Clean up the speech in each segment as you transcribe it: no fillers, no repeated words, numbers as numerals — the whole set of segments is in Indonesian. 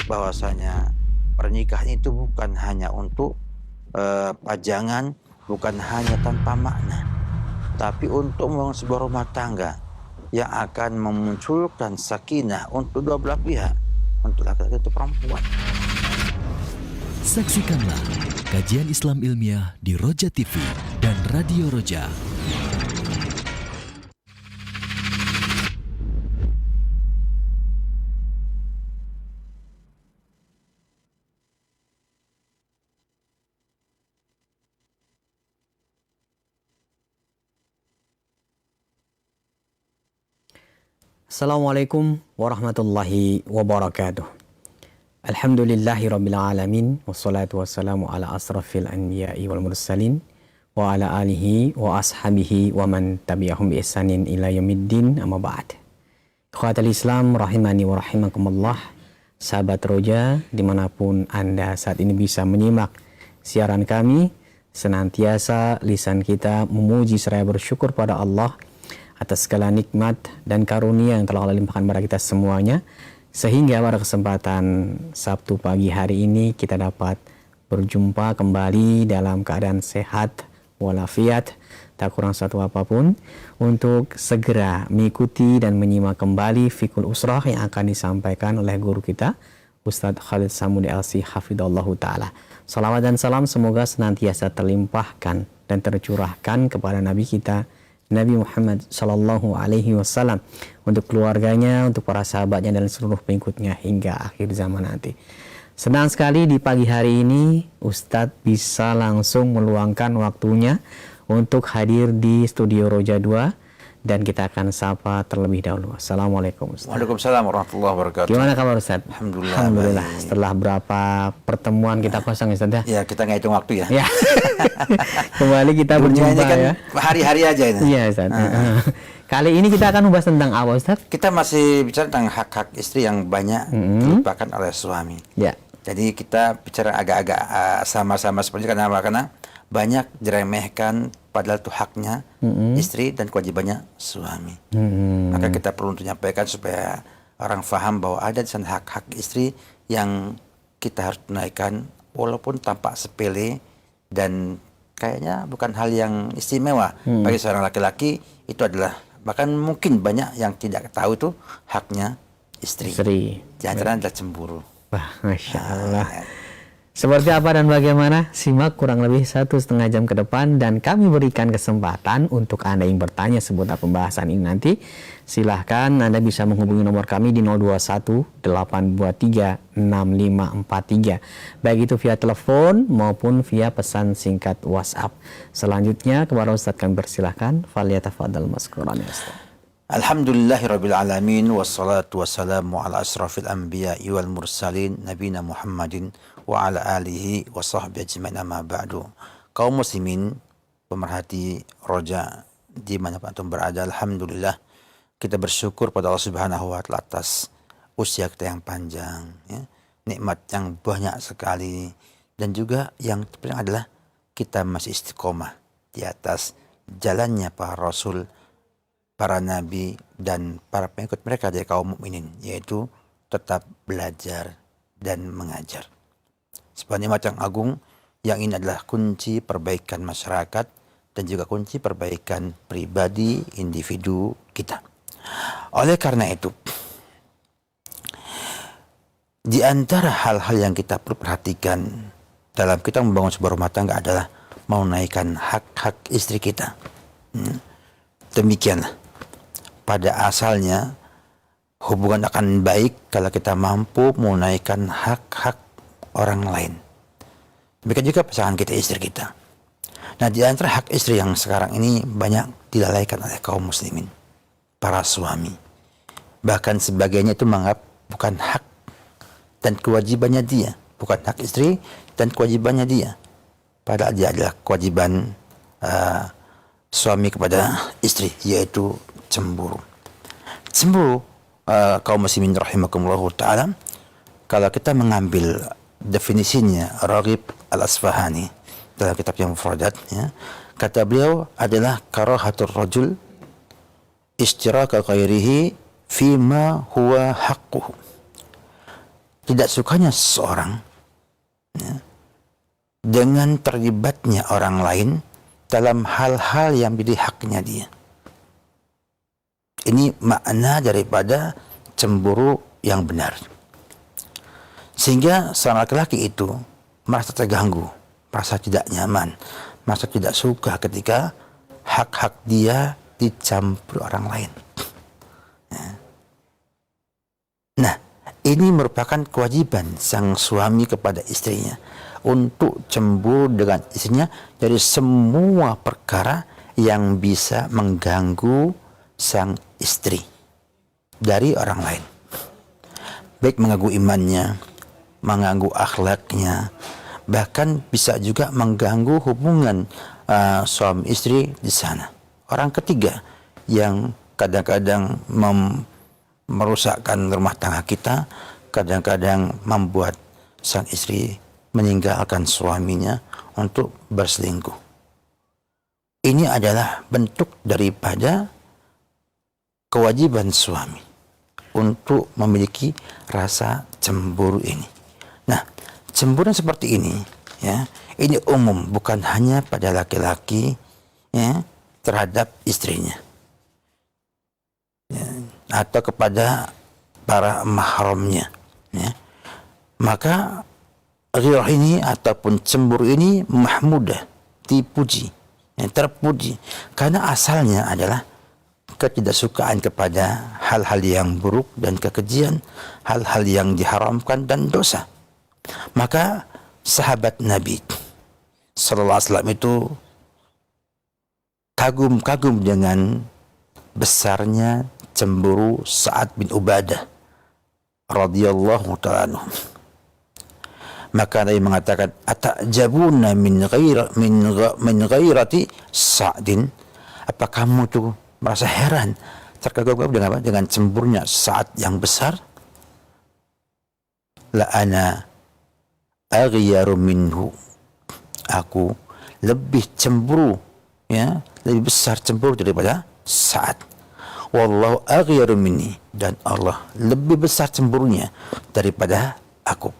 bahwasanya pernikahan itu bukan hanya untuk pajangan, bukan hanya tanpa makna, tapi untuk membangun sebuah rumah tangga yang akan memunculkan sakinah untuk dua belah pihak, untuk laki-laki itu perempuan. Saksikanlah kajian Islam ilmiah di Roja TV dan Radio Roja. Assalamualaikum warahmatullahi wabarakatuh. Alhamdulillahi rabbil alamin, wassalatu wassalamu ala asrafil anbiya'i wal mursalin wa ala alihi wa ashabihi wa man tabi'ahum bi ihsanin ila yaumiddin, amma ba'd. Ikhwatal Islam rahimani wa rahimakumullah, sahabat Roja dimanapun Anda saat ini bisa menyimak siaran kami, senantiasa lisan kita memuji seraya bersyukur pada Allah atas segala nikmat dan karunia yang telah Allah limpahkan kepada kita semuanya, sehingga pada kesempatan Sabtu pagi hari ini kita dapat berjumpa kembali dalam keadaan sehat walafiat, tak kurang satu apapun, untuk segera mengikuti dan menyimak kembali Fiqhul Usrah yang akan disampaikan oleh guru kita Ustadz Khalid Samudi LC Hafidhallahu Ta'ala. Salawat dan salam semoga senantiasa terlimpahkan dan tercurahkan kepada Nabi kita Nabi Muhammad Sallallahu Alaihi Wasallam, untuk keluarganya, untuk para sahabatnya dan seluruh pengikutnya hingga akhir zaman nanti. Senang sekali di pagi hari ini Ustadz bisa langsung meluangkan waktunya untuk hadir di studio Roja 2, dan kita akan sapa terlebih dahulu. Assalamualaikum Ustadz. Waalaikumsalam warahmatullahi wabarakatuh. Gimana kabar Ustadz? Alhamdulillah. Setelah berapa pertemuan kita kosong Ustadz ya? Ya, kita nggak hitung waktu ya. Ya. Kembali kita berjumpa kan ya. Hari-hari aja ini. Iya Ustadz. Kali ini kita akan membahas tentang apa Ustadz? Kita masih bicara tentang hak-hak istri yang banyak dilupakan oleh suami. Ya. Jadi kita bicara agak-agak sama-sama seperti karena banyak diremehkan, padahal itu haknya istri dan kewajibannya suami. Maka kita perlu untuk menyampaikan supaya orang faham bahwa ada di sana hak-hak istri yang kita harus tunaikan walaupun tampak sepele dan kayaknya bukan hal yang istimewa bagi seorang laki-laki. Itu adalah, bahkan mungkin banyak yang tidak tahu itu haknya istri. Di antaranya adalah cemburu. Wah, Masya Allah. Seperti apa dan bagaimana? Simak kurang lebih 1,5 jam ke depan, dan kami berikan kesempatan untuk Anda yang bertanya seputar pembahasan ini nanti. Silahkan Anda bisa menghubungi nomor kami di 021 823 6543. Baik itu via telepon maupun via pesan singkat WhatsApp. Selanjutnya kepada Ustadz kami persilahkan. Falyatafadhal mazkuran ya Ustadz. Alhamdulillahirabbil alamin, wassalatu wassalamu ala asrafil anbiya'i wal mursalin nabiyina Muhammadin wa ala alihi wa sahbihi ajma'in, amma ba'du. Kaum muslimin pemerhati Roja di mana antum berada, alhamdulillah kita bersyukur pada Allah Subhanahu wa taala atas usia kita yang panjang ya, nikmat yang banyak sekali, dan juga yang terpenting adalah kita masih istiqomah di atas jalannya para rasul, para nabi dan para pengikut mereka dari kaum mukminin, yaitu tetap belajar dan mengajar. Sebuah nikmat yang agung yang ini adalah kunci perbaikan masyarakat dan juga kunci perbaikan pribadi individu kita. Oleh karena itu, di antara hal-hal yang kita perlu perhatikan dalam kita membangun sebuah rumah tangga adalah menunaikan hak-hak istri kita. Demikianlah. Pada asalnya hubungan akan baik kalau kita mampu menunaikan hak-hak orang lain. Demikian juga pasangan kita, istri kita. Nah, di antara hak istri yang sekarang ini banyak dilalaikan oleh kaum muslimin, para suami. Bahkan sebagiannya itu menganggap bukan hak dan kewajibannya dia, bukan hak istri dan kewajibannya dia. Padahal dia adalah kewajiban suami kepada istri, yaitu cemburu. Cemburu, kaum muslimin rahimakumullah ta'ala, kalau kita mengambil definisinya Raghib Al-Asfahani dalam kitab yang Mufradat, ya, kata beliau adalah karahatul rajul istiraka ghairihi fima huwa haqquhu. tidak sukanya seseorang dengan terlibatnya orang lain dalam hal-hal yang menjadi haknya dia. Ini makna daripada cemburu yang benar. Sehingga seorang laki-laki itu merasa terganggu, merasa tidak nyaman, merasa tidak suka ketika hak-hak dia dicampur orang lain. Nah, ini merupakan kewajiban sang suami kepada istrinya untuk cemburu dengan istrinya dari semua perkara yang bisa mengganggu sang istri dari orang lain. Baik mengganggu imannya, mengganggu akhlaknya, bahkan bisa juga mengganggu hubungan suami istri di sana. Orang ketiga yang kadang-kadang merusakkan rumah tangga kita, kadang-kadang membuat sang istri meninggalkan suaminya untuk berselingkuh. Ini adalah bentuk daripada kewajiban suami untuk memiliki rasa cemburu ini. Nah, cemburu seperti ini, ya, ini umum, bukan hanya pada laki-laki, ya, terhadap istrinya, ya, atau kepada para mahramnya, ya. Maka ghirah ini ataupun cemburu ini mahmudah, dipuji, ya, terpuji, karena asalnya adalah ketidaksukaan kepada hal-hal yang buruk dan kekejian, hal-hal yang diharamkan dan dosa. Maka sahabat Nabi sallallahu alaihi wasallam itu kagum-kagum dengan besarnya cemburu Sa'ad bin Ubadah radhiyallahu ta'ala anhu. Maka Nabi mengatakan, "Atajabuna min ghairati Sa'din?" Apa kamu tuh merasa heran, terkagum-kagum dengan apa? Dengan cemburunya Sa'ad yang besar? La ana aghyaru minhu. Aku lebih cemburu, ya, lebih besar cemburu daripada Sa'ad. Wallahu aghyaru minni, dan Allah lebih besar cemburunya daripada aku.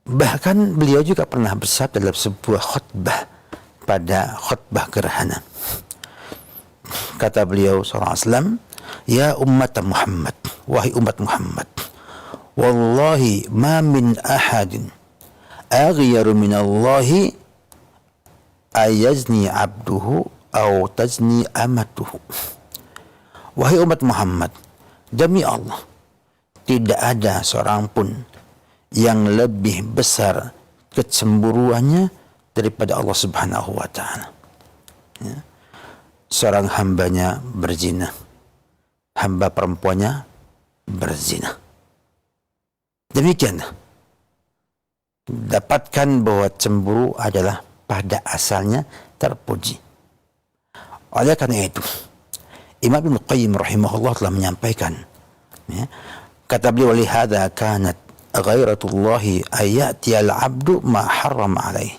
Bahkan beliau juga pernah bersabda dalam sebuah khutbah, pada khutbah gerhana. Kata beliau sallallahu alaihi wasallam, "Ya ummat Muhammad, wahai umat Muhammad, wallahi ma min ahadin aghyaru min Allahi ayazni abduhu aw tazni amatuhu." Wahai umat Muhammad, demi Allah, tidak ada seorang pun yang lebih besar kecemburuannya daripada Allah Subhanahu wa ta'ala. Ya. Seorang hambanya berzina, hamba perempuannya berzina. Demikian. Dapatkan bahwa cemburu adalah pada asalnya terpuji. Oleh karena itu, Imam Ibnu Qayyim rahimahullah telah menyampaikan, ya, kata beliau, "Lihada kanat ghairatullahi ayatiyal abdu ma harrama alaih."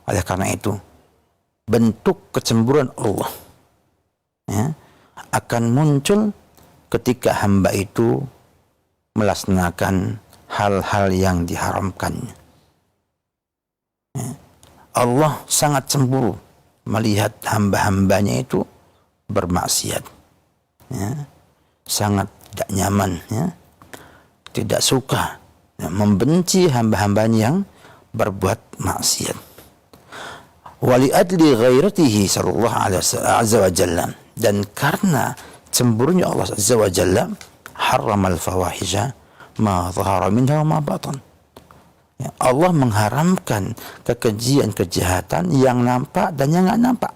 Oleh karena itu, bentuk kecemburuan Allah, ya, akan muncul ketika hamba itu melaksanakan hal-hal yang diharamkannya. Ya. Allah sangat cemburu melihat hamba-hambanya itu bermaksiat, ya, sangat tidak nyaman, ya, tidak suka, ya, membenci hamba-hambanya yang berbuat maksiat. Wali adli ghairatihi sallallahu alaihi azza wa jalla, dan karena cemburunya Allah azza wa jalla, haramal fawahisha ma dhahara minha wa ma batan. Ya, Allah mengharamkan kekejian kejahatan yang nampak dan yang enggak nampak.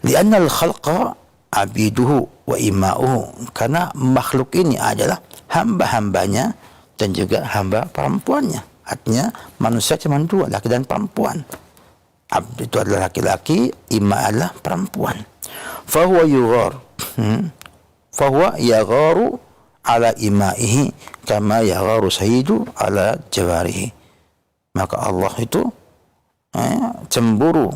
Lianna al-khalqa abiduhu wa ima'uhu, karena makhluk ini adalah hamba-hambanya dan juga hamba perempuannya. Artinya manusia cuma dua, laki dan perempuan. Abd itu adalah laki-laki, ima adalah perempuan. Fahuwa yughar, fahuwa yagharu ala imaihi kama yagharu sayyidu ala jawarihi. Maka Allah itu cemburu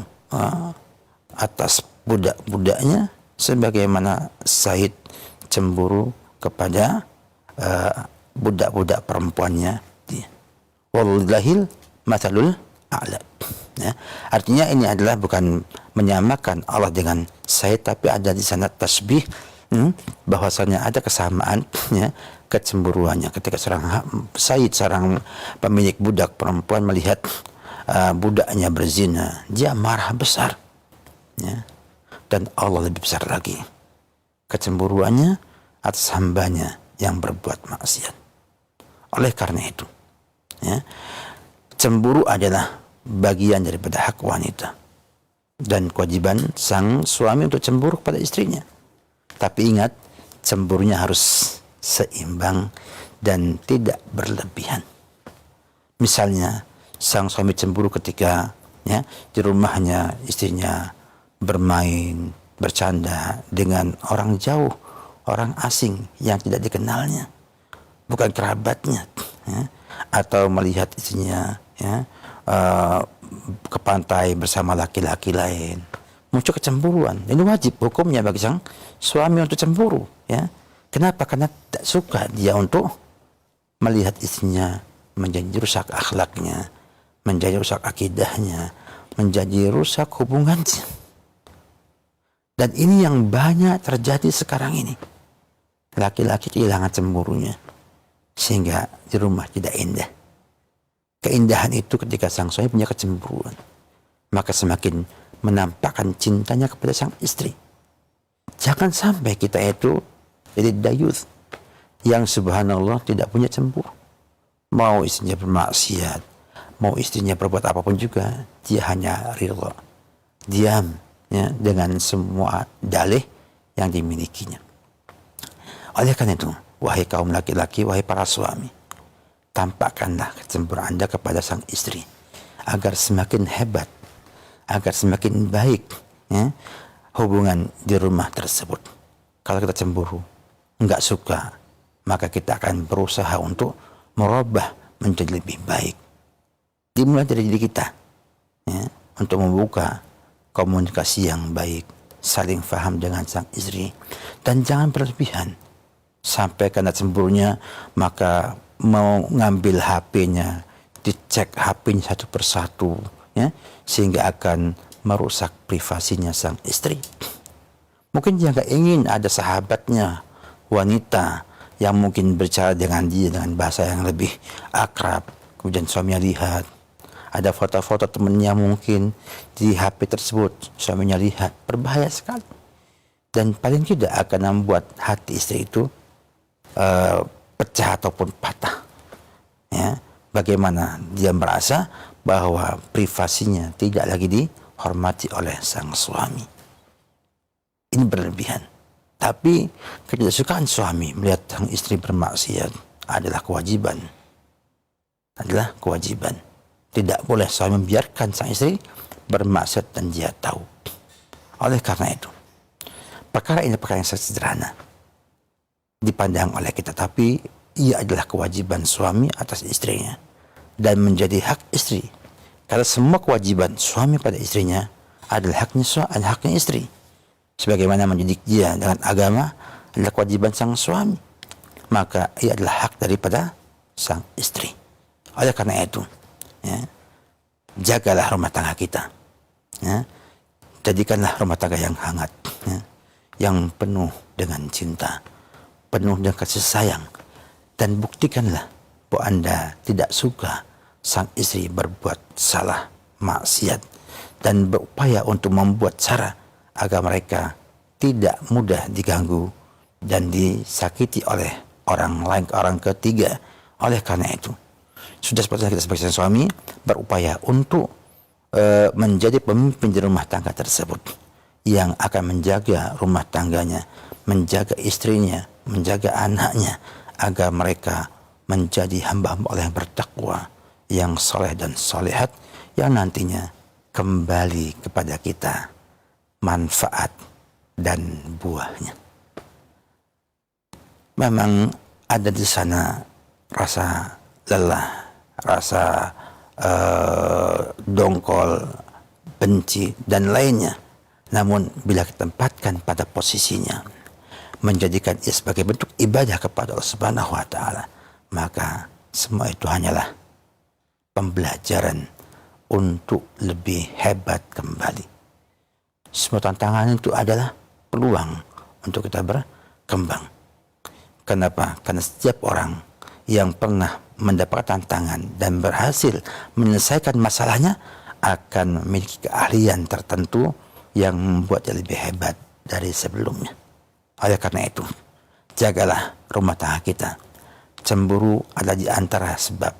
atas budak-budaknya sebagaimana Said cemburu kepada budak-budak perempuannya dia. Wallahil mathalul a'la. Ya. Artinya ini adalah bukan menyamakan Allah dengan Said, tapi ada di sana tasbih, bahwasanya ada kesamaan, ya, kecemburuannya ketika seorang Said, seorang pemilik budak perempuan melihat budaknya berzina, dia marah besar, ya. Dan Allah lebih besar lagi kecemburuannya atas hambanya yang berbuat maksiat. Oleh karena itu, ya, cemburu adalah bagian daripada hak wanita dan kewajiban sang suami untuk cemburu kepada istrinya. Tapi ingat, cemburunya harus seimbang dan tidak berlebihan. Misalnya, sang suami cemburu ketika, ya, di rumahnya istrinya bermain, bercanda dengan orang jauh, orang asing yang tidak dikenalnya, bukan kerabatnya, ya, atau melihat istrinya, ya, ke pantai bersama laki-laki lain, muncul kecemburuan. Ini wajib hukumnya bagi sang suami untuk cemburu, ya. Kenapa? Karena tak suka dia untuk melihat istrinya menjadi rusak akhlaknya, menjadi rusak akidahnya, menjadi rusak hubungannya. Dan ini yang banyak terjadi sekarang ini. Laki-laki kehilangan cemburunya sehingga di rumah tidak indah. Keindahan itu ketika sang suami punya kecemburuan, maka semakin menampakkan cintanya kepada sang istri. Jangan sampai kita itu jadi dayuth yang subhanallah tidak punya cemburu. Mau istrinya bermaksiat, mau istrinya berbuat apapun juga, dia hanya ridha, diam, ya, dengan semua dalih yang dimilikinya. Oleh karena itu, wahai kaum laki-laki, wahai para suami, tampakkanlah kecemburuan Anda kepada sang istri agar semakin hebat, agar semakin baik, ya, hubungan di rumah tersebut. Kalau kita cemburu, enggak suka, maka kita akan berusaha untuk merubah menjadi lebih baik. Dimulai dari diri kita, ya, untuk membuka komunikasi yang baik, saling faham dengan sang istri, dan jangan berlebihan sampai karena cemburunya maka mau ngambil HP-nya, dicek HP-nya satu persatu, ya, sehingga akan merusak privasinya sang istri. Mungkin dia nggak ingin ada sahabatnya wanita yang mungkin berbicara dengan dia dengan bahasa yang lebih akrab, kemudian suaminya lihat ada foto-foto temannya mungkin di HP tersebut, suaminya lihat, berbahaya sekali. Dan paling tidak akan membuat hati istri itu pecah ataupun patah, ya. Bagaimana dia merasa bahwa privasinya tidak lagi dihormati oleh sang suami. Ini berlebihan. Tapi ketidaksukaan suami melihat sang istri bermaksiat adalah kewajiban. Adalah kewajiban. Tidak boleh suami membiarkan sang istri bermaksiat dan dia tahu. Oleh karena itu, perkara ini perkara yang sangat sederhana dipandang oleh kita, tapi ia adalah kewajiban suami atas istrinya dan menjadi hak istri. Karena semua kewajiban suami pada istrinya adalah haknya istri. Sebagaimana mendidik dia dengan agama adalah kewajiban sang suami, maka ia adalah hak daripada sang istri. Oleh karena itu, ya, jagalah rumah tangga kita, ya. Jadikanlah rumah tangga yang hangat, ya, yang penuh dengan cinta, penuh dengan kasih sayang, dan buktikanlah bahwa Anda tidak suka sang istri berbuat salah, maksiat, dan berupaya untuk membuat cara agar mereka tidak mudah diganggu dan disakiti oleh orang lain, orang ketiga. Oleh karena itu, sudah sepatutnya kita sebagai suami berupaya untuk menjadi pemimpin di rumah tangga tersebut, yang akan menjaga rumah tangganya, menjaga istrinya, menjaga anaknya, agar mereka menjadi hamba-hamba Allah yang bertakwa, yang soleh dan solehat, yang nantinya kembali kepada kita manfaat dan buahnya. Memang ada di sana rasa lelah, rasa dongkol, benci, dan lainnya. Namun bila kita tempatkan pada posisinya, menjadikan ia sebagai bentuk ibadah kepada Allah Subhanahu wa taala, maka semua itu hanyalah pembelajaran untuk lebih hebat kembali. Semua tantangan itu adalah peluang untuk kita berkembang. Kenapa? Karena setiap orang yang pernah mendapat tantangan dan berhasil menyelesaikan masalahnya akan memiliki keahlian tertentu yang membuatnya lebih hebat dari sebelumnya. Oleh karena itu, jagalah rumah tangga kita. Cemburu adalah di antara sebab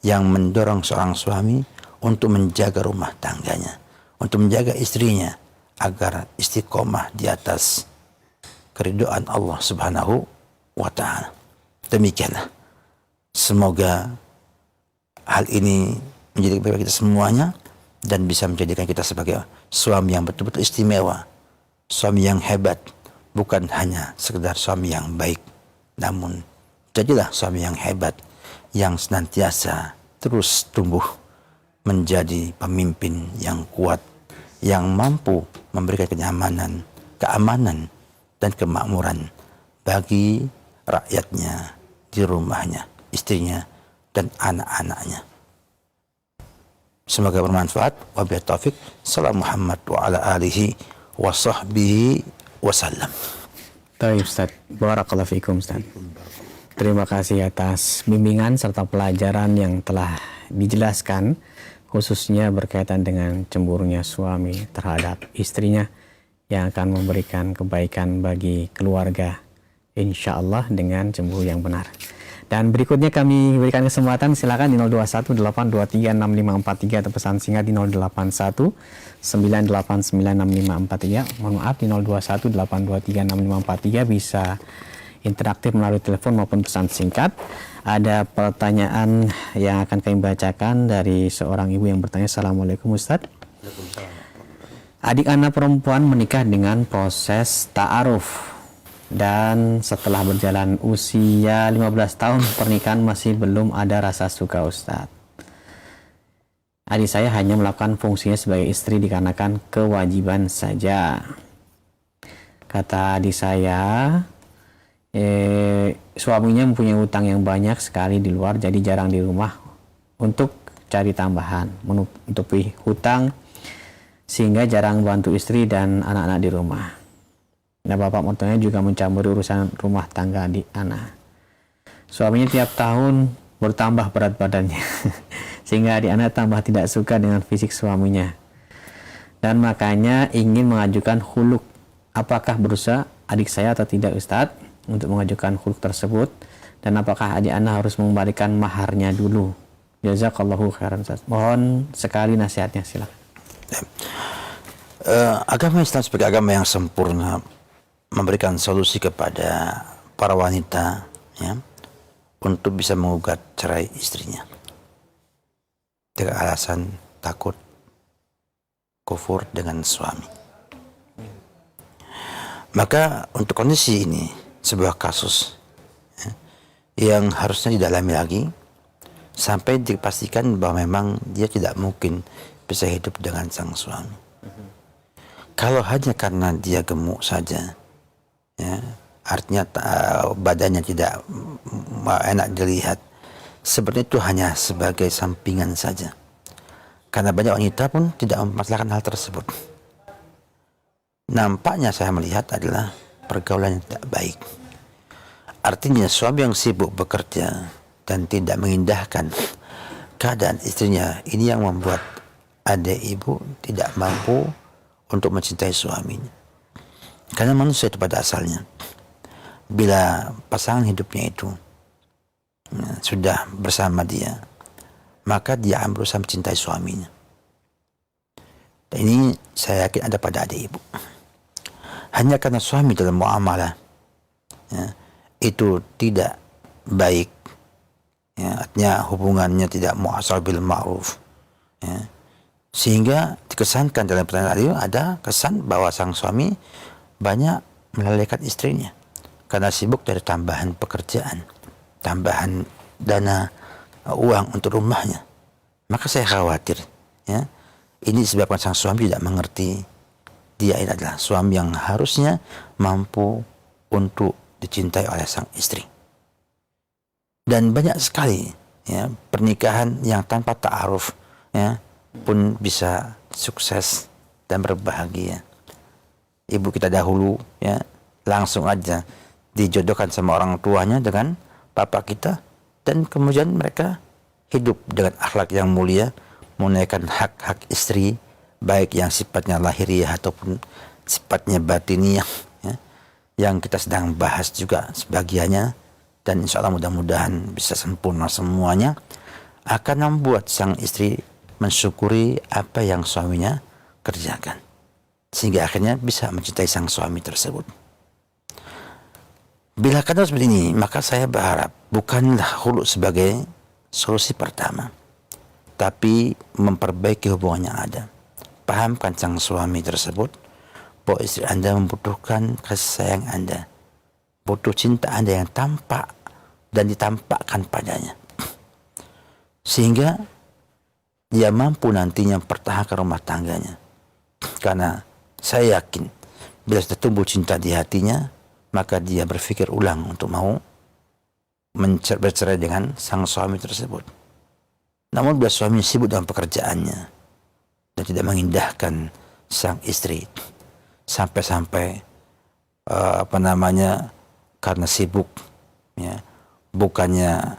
yang mendorong seorang suami untuk menjaga rumah tangganya, untuk menjaga istrinya agar istiqomah di atas keridhaan Allah Subhanahu wa taala. Demikianlah. Semoga hal ini menjadi kebaikan kita semuanya dan bisa menjadikan kita sebagai suami yang betul-betul istimewa, suami yang hebat, bukan hanya sekedar suami yang baik, namun jadilah suami yang hebat yang senantiasa terus tumbuh menjadi pemimpin yang kuat, yang mampu memberikan kenyamanan, keamanan, dan kemakmuran bagi rakyatnya di rumahnya, istrinya, dan anak-anaknya. Semoga bermanfaat. Wabillahi taufik. Salam Muhammad wa ala alihi wa sahbihi wasallam. Baik Ustaz, barakallahu fikum Ustaz. Terima kasih atas bimbingan serta pelajaran yang telah dijelaskan, khususnya berkaitan dengan cemburunya suami terhadap istrinya yang akan memberikan kebaikan bagi keluarga, insya Allah dengan cemburu yang benar. Dan berikutnya kami berikan kesempatan, silakan di 0218236543 atau pesan singkat di 08198996543. Mohon maaf di 0218236543 bisa interaktif melalui telepon maupun pesan singkat. Ada pertanyaan yang akan kami bacakan dari seorang ibu yang bertanya. Assalamualaikum Ustaz. Adik anak perempuan menikah dengan proses ta'aruf, dan setelah berjalan usia 15 tahun pernikahan masih belum ada rasa suka Ustadz. Adik saya hanya melakukan fungsinya sebagai istri dikarenakan kewajiban saja. Kata adik saya, suaminya mempunyai utang yang banyak sekali di luar, jadi jarang di rumah untuk cari tambahan, menutupi hutang, sehingga jarang bantu istri dan anak-anak di rumah. Nah, bapak mertuanya juga mencampuri urusan rumah tangga adik anak. Suaminya tiap tahun bertambah berat badannya, sehingga adik anak tambah tidak suka dengan fisik suaminya. Dan makanya ingin mengajukan khuluk. Apakah berusaha adik saya atau tidak Ustadz untuk mengajukan khuluk tersebut? Dan apakah adik anak harus mengembalikan maharnya dulu? Jazakallahu khairan Ustadz. Mohon sekali nasihatnya, silakan. Agama Islam sebagai agama yang sempurna memberikan solusi kepada para wanita, ya, untuk bisa menggugat cerai istrinya dengan alasan takut kufur dengan suami. Maka untuk kondisi ini sebuah kasus, ya, yang harusnya didalami lagi sampai dipastikan bahwa memang dia tidak mungkin bisa hidup dengan sang suami. Kalau hanya karena dia gemuk saja, ya, artinya badannya tidak enak dilihat, sebenarnya itu hanya sebagai sampingan saja. Karena banyak wanita pun tidak memasalahkan hal tersebut. Nampaknya saya melihat adalah pergaulan yang tidak baik. Artinya suami yang sibuk bekerja dan tidak mengindahkan keadaan istrinya, ini yang membuat adik ibu tidak mampu untuk mencintai suaminya. Karena manusia itu pada asalnya, bila pasangan hidupnya itu sudah bersama dia, maka dia akan berusaha mencintai suaminya. Dan ini saya yakin ada pada adik ibu. Hanya karena suami dalam muamalah, ya, itu tidak baik, ya, artinya hubungannya tidak mu'asar bil ma'ruf, ya, sehingga dikesankan dalam pertanyaan tadi ada kesan bahwa sang suami banyak melalaikan istrinya karena sibuk dari tambahan pekerjaan, tambahan dana uang untuk rumahnya. Maka saya khawatir, ya, ini disebabkan sang suami tidak mengerti dia ini adalah suami yang harusnya mampu untuk dicintai oleh sang istri. Dan banyak sekali ya pernikahan yang tanpa ta'aruf ya pun bisa sukses dan berbahagia. Ibu kita dahulu ya langsung aja dijodohkan sama orang tuanya dengan bapak kita, dan kemudian mereka hidup dengan akhlak yang mulia, menunaikan hak-hak istri, baik yang sifatnya lahiriah ataupun sifatnya batiniah ya, yang kita sedang bahas juga sebagiannya, dan insya Allah mudah-mudahan bisa sempurna semuanya, akan membuat sang istri mensyukuri apa yang suaminya kerjakan, sehingga akhirnya bisa mencintai sang suami tersebut. Bila kata seperti ini, maka saya berharap bukanlah khulu sebagai solusi pertama, tapi memperbaiki hubungan yang ada. Pahamkan sang suami tersebut bahwa istri Anda membutuhkan kasih sayang Anda, butuh cinta Anda yang tampak dan ditampakkan padanya, sehingga dia mampu nantinya mempertahankan rumah tangganya. Karena saya yakin bila sudah tumbuh cinta di hatinya, maka dia berpikir ulang untuk mau bercerai dengan sang suami tersebut. Namun bila suami sibuk dalam pekerjaannya dan tidak mengindahkan sang istri, sampai-sampai karena sibuk ya, bukannya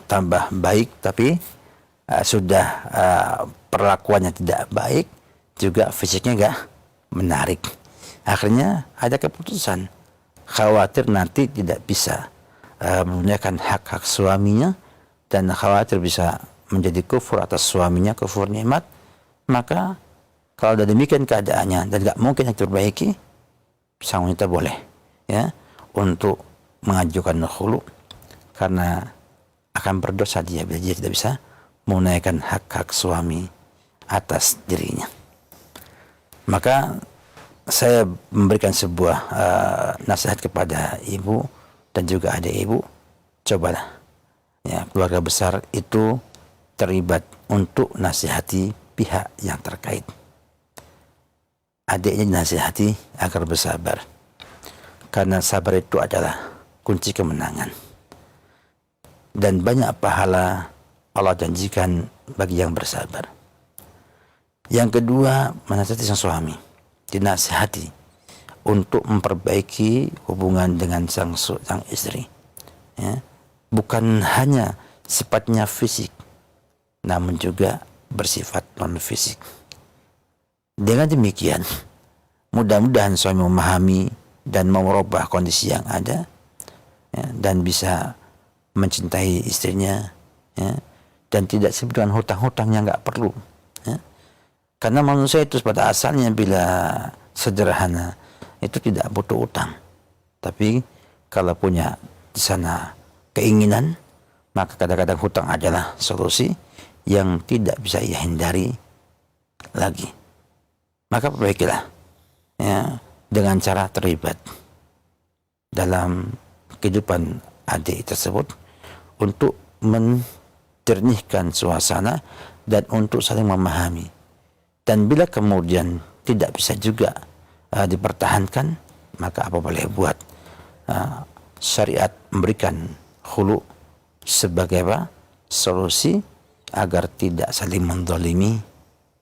tambah baik, tapi sudah perlakuannya tidak baik, juga fisiknya enggak menarik. Akhirnya ada keputusan khawatir nanti tidak bisa menunaikan hak-hak suaminya, dan khawatir bisa menjadi kufur atas suaminya, kufur nikmat. Maka kalau sudah demikian keadaannya dan tidak mungkin yang diperbaiki, sang wanita boleh ya untuk mengajukan khulu, karena akan berdosa dia bila dia tidak bisa menunaikan hak-hak suami atas dirinya. Maka saya memberikan sebuah nasihat kepada ibu dan juga adik ibu, cobalah ya keluarga besar itu terlibat untuk nasihati pihak yang terkait. Adiknya dinasihati agar bersabar, karena sabar itu adalah kunci kemenangan, dan banyak pahala Allah janjikan bagi yang bersabar. Yang kedua, menasihati sang suami, dinasihati untuk memperbaiki hubungan dengan sang istri ya. Bukan hanya sifatnya fisik, namun juga bersifat non fisik. Dengan demikian mudah-mudahan suami memahami dan mau merubah kondisi yang ada ya, dan bisa mencintai istrinya ya, dan tidak sibuk dengan hutang-hutang yang nggak perlu ya. Karena manusia itu pada asalnya bila sederhana itu tidak butuh utang, tapi kalau punya di sana keinginan, maka kadang-kadang hutang adalah solusi yang tidak bisa ia hindari lagi. Maka perbaikilah ya dengan cara terlibat dalam kehidupan adik tersebut untuk menjernihkan suasana dan untuk saling memahami. Dan bila kemudian tidak bisa juga dipertahankan, maka apa boleh buat. Syariat memberikan khulu sebagai solusi agar tidak saling menzalimi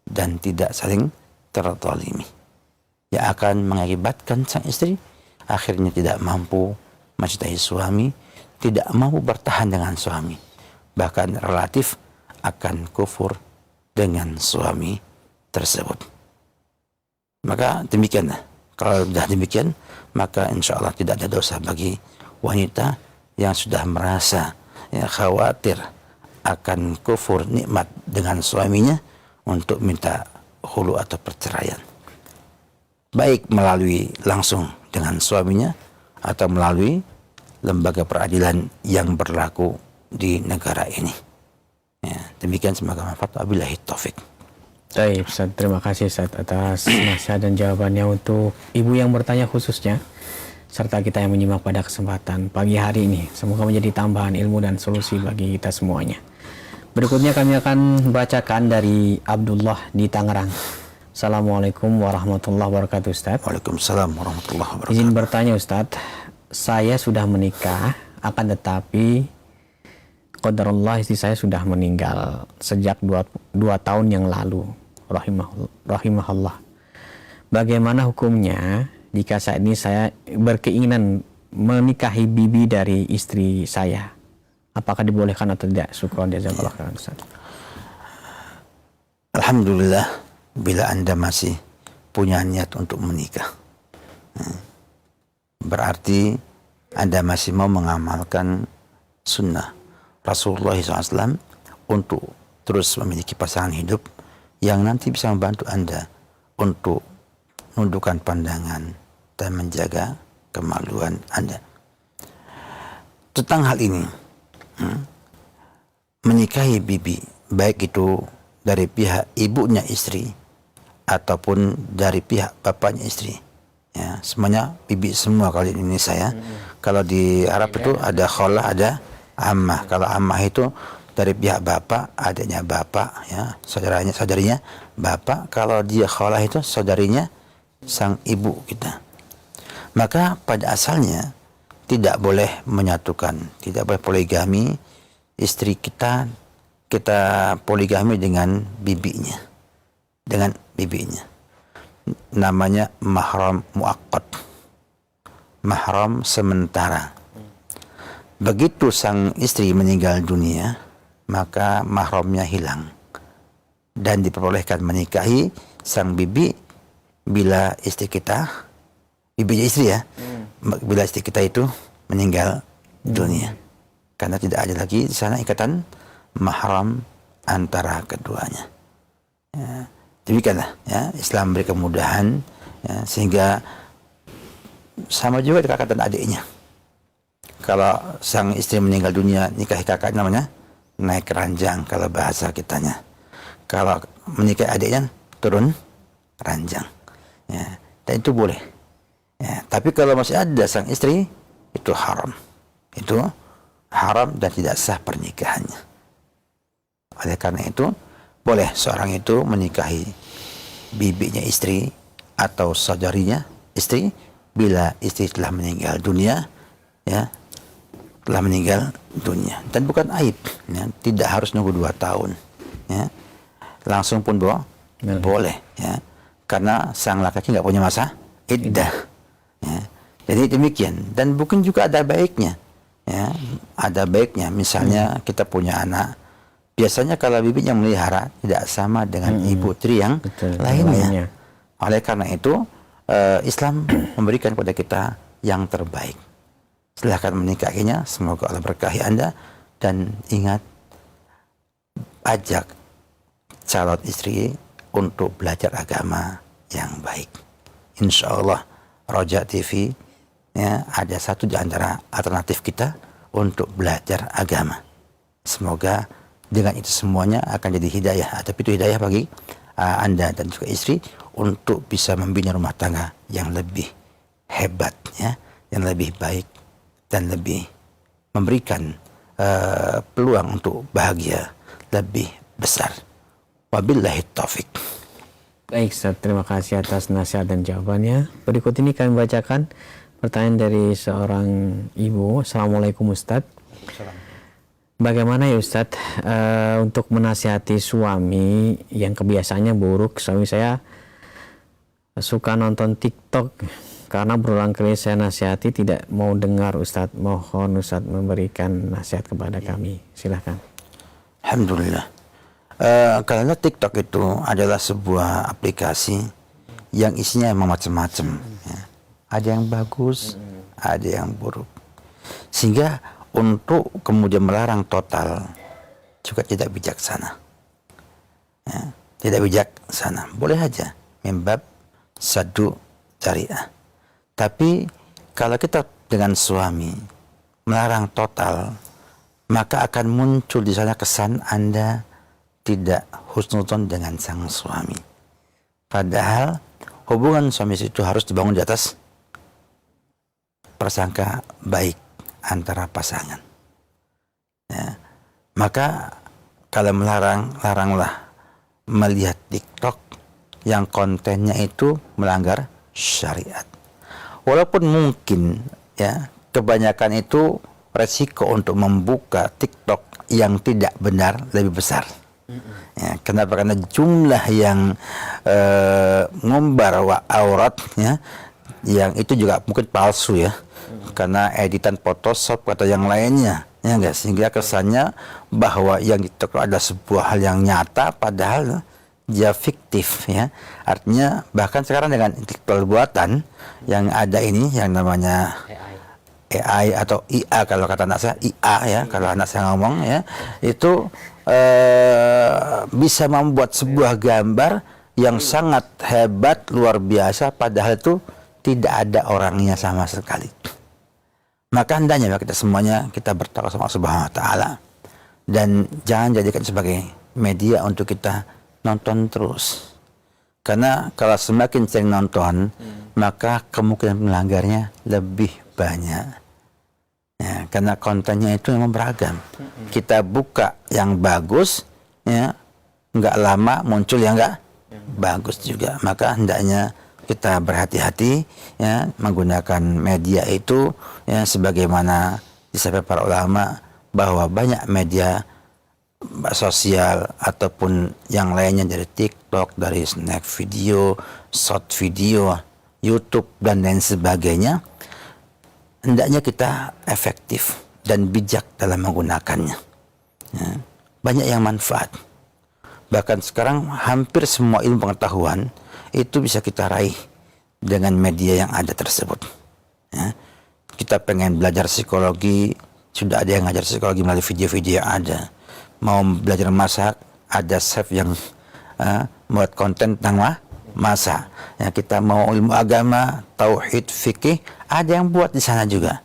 dan tidak saling terzalimi, yang akan mengakibatkan sang istri akhirnya tidak mampu mencintai suami, tidak mampu bertahan dengan suami, bahkan relatif akan kufur dengan suami tersebut. Maka demikianlah, kalau sudah demikian, maka insya Allah tidak ada dosa bagi wanita yang sudah merasa khawatir akan kufur nikmat dengan suaminya untuk minta khulu atau perceraian, baik melalui langsung dengan suaminya atau melalui lembaga peradilan yang berlaku di negara ini. Ya, demikian, semoga manfaat. Wabillahi taufik. Baik, Ustaz, terima kasih Ustaz atas nasihat dan jawabannya untuk ibu yang bertanya khususnya, serta kita yang menyimak pada kesempatan pagi hari ini. Semoga menjadi tambahan ilmu dan solusi bagi kita semuanya. Berikutnya kami akan bacakan dari Abdullah di Tangerang. Assalamualaikum warahmatullahi wabarakatuh, Ustaz. Waalaikumsalam warahmatullahi wabarakatuh. Izin bertanya, Ustaz. Saya sudah menikah, akan tetapi qadarullah istri saya sudah meninggal sejak 2 tahun yang lalu. Rahimahullah. Bagaimana hukumnya jika saat ini saya berkeinginan menikahi bibi dari istri saya? Apakah dibolehkan atau tidak? Syukran jazakallahu khairan, Ustaz. Alhamdulillah, bila Anda masih punya niat untuk menikah, berarti Anda masih mau mengamalkan sunnah Rasulullah SAW untuk terus memiliki pasangan hidup yang nanti bisa membantu Anda untuk menundukkan pandangan dan menjaga kemaluan Anda. Tentang hal ini, menikahi bibi, baik itu dari pihak ibunya istri ataupun dari pihak bapaknya istri, ya, semuanya bibi semua kalau di Indonesia ya. Kalau di Arab itu ada khalah, ada ammah. Kalau ammah itu dari pihak bapak, adiknya bapak, ya, saudarinya bapak. Kalau dia khalah itu saudarinya sang ibu kita. Maka pada asalnya tidak boleh menyatukan, tidak boleh poligami. Istri kita poligami dengan bibinya, namanya mahram muaqqat, mahram sementara. Begitu sang istri meninggal dunia, maka mahramnya hilang dan diperbolehkan menikahi sang bibi bila istri kita, bibinya istri ya, bila istri kita itu meninggal dunia, karena tidak ada lagi di sana ikatan mahram antara keduanya. Ya, demikianlah ya, Islam beri kemudahan ya, sehingga sama juga dengan kakak dan adiknya. Kalau sang istri meninggal dunia, nikahi kakak namanya naik ranjang kalau bahasa kitanya. Kalau menikahi adiknya turun ranjang. Ya, dan itu boleh. Ya, tapi kalau masih ada sang istri, itu haram. Itu haram dan tidak sah pernikahannya. Oleh karena itu, boleh seorang itu menikahi bibinya istri atau saudarinya istri bila istri telah meninggal dunia, ya, telah meninggal dunia, dan bukan aib, ya, tidak harus nunggu 2 tahun, ya, langsung pun boleh, ya, karena sang laki-laki nggak punya masa iddah, ya. Jadi demikian, dan mungkin juga ada baiknya, ya, ada baiknya. Misalnya kita punya anak, biasanya kalau bibinya melihara tidak sama dengan ibu tiri yang lainnya. Oleh karena itu Islam memberikan kepada kita yang terbaik. Silahkan menikahinya, semoga Allah berkahi Anda, dan ingat, ajak calon istri untuk belajar agama yang baik. Insya Allah Roja TV ya, ada satu di antara alternatif kita untuk belajar agama. Semoga dengan itu semuanya akan jadi hidayah, tapi itu hidayah bagi Anda dan juga istri untuk bisa membina rumah tangga yang lebih hebat, ya, yang lebih baik dan lebih memberikan peluang untuk bahagia lebih besar. Wabillahi taufik. Baik, Ustaz, terima kasih atas nasihat dan jawabannya. Berikut ini kami bacakan pertanyaan dari seorang ibu. Assalamualaikum, Ustaz. Bagaimana ya, Ustaz, untuk menasihati suami yang kebiasaannya buruk? Suami saya suka nonton TikTok. Karena berulang kali saya nasihati tidak mau dengar, Ustaz. Mohon Ustaz memberikan nasihat kepada kami. Silahkan. Alhamdulillah. Karena TikTok itu adalah sebuah aplikasi yang isinya memang macam-macam. Ya. Ada yang bagus, ada yang buruk. Sehingga untuk kemudian melarang total juga tidak bijaksana. Ya, tidak bijaksana. Boleh aja membab sadu syariah. Tapi kalau kita dengan suami melarang total, maka akan muncul di sana kesan Anda tidak husnudzon dengan sang suami. Padahal hubungan suami istri itu harus dibangun di atas prasangka baik antara pasangan. Ya. Maka kalau melarang, laranglah melihat TikTok yang kontennya itu melanggar syariat. Walaupun mungkin ya kebanyakan itu resiko untuk membuka TikTok yang tidak benar lebih besar. Ya, kenapa? Karena jumlah yang ngumbar aurat ya, yang itu juga mungkin palsu ya, karena editan Photoshop atau yang lainnya, ya enggak, sehingga kesannya bahwa yang itu ada sebuah hal yang nyata, padahal dia fiktif ya. Artinya bahkan sekarang dengan intelektual buatan yang ada ini yang namanya AI atau IA kalau kata anak saya, IA ya kalau anak saya ngomong ya, itu bisa membuat sebuah gambar yang sangat hebat, luar biasa, padahal itu tidak ada orangnya sama sekali. Maka hendaknya kita semuanya kita bertakwa sama Allah Subhanahu wa taala dan jangan jadikan sebagai media untuk kita nonton terus. Karena kalau semakin sering nonton, maka kemungkinan melanggarnya lebih banyak. Ya, karena kontennya itu memang beragam. Kita buka yang bagus, ya, nggak lama muncul yang nggak bagus juga. Maka hendaknya kita berhati-hati, ya, menggunakan media itu, ya, sebagaimana disampaikan para ulama bahwa banyak media sosial ataupun yang lainnya dari TikTok, dari snack video, short video, YouTube dan lain sebagainya. Hendaknya kita efektif dan bijak dalam menggunakannya. Ya, banyak yang manfaat. Bahkan sekarang hampir semua ilmu pengetahuan itu bisa kita raih dengan media yang ada tersebut. Ya, kita pengen belajar psikologi, sudah ada yang ngajar psikologi melalui video-video yang ada. Mau belajar masak, ada chef yang buat konten tentang masak. Ya, kita mau ilmu agama, tauhid, fikih, ada yang buat di sana juga.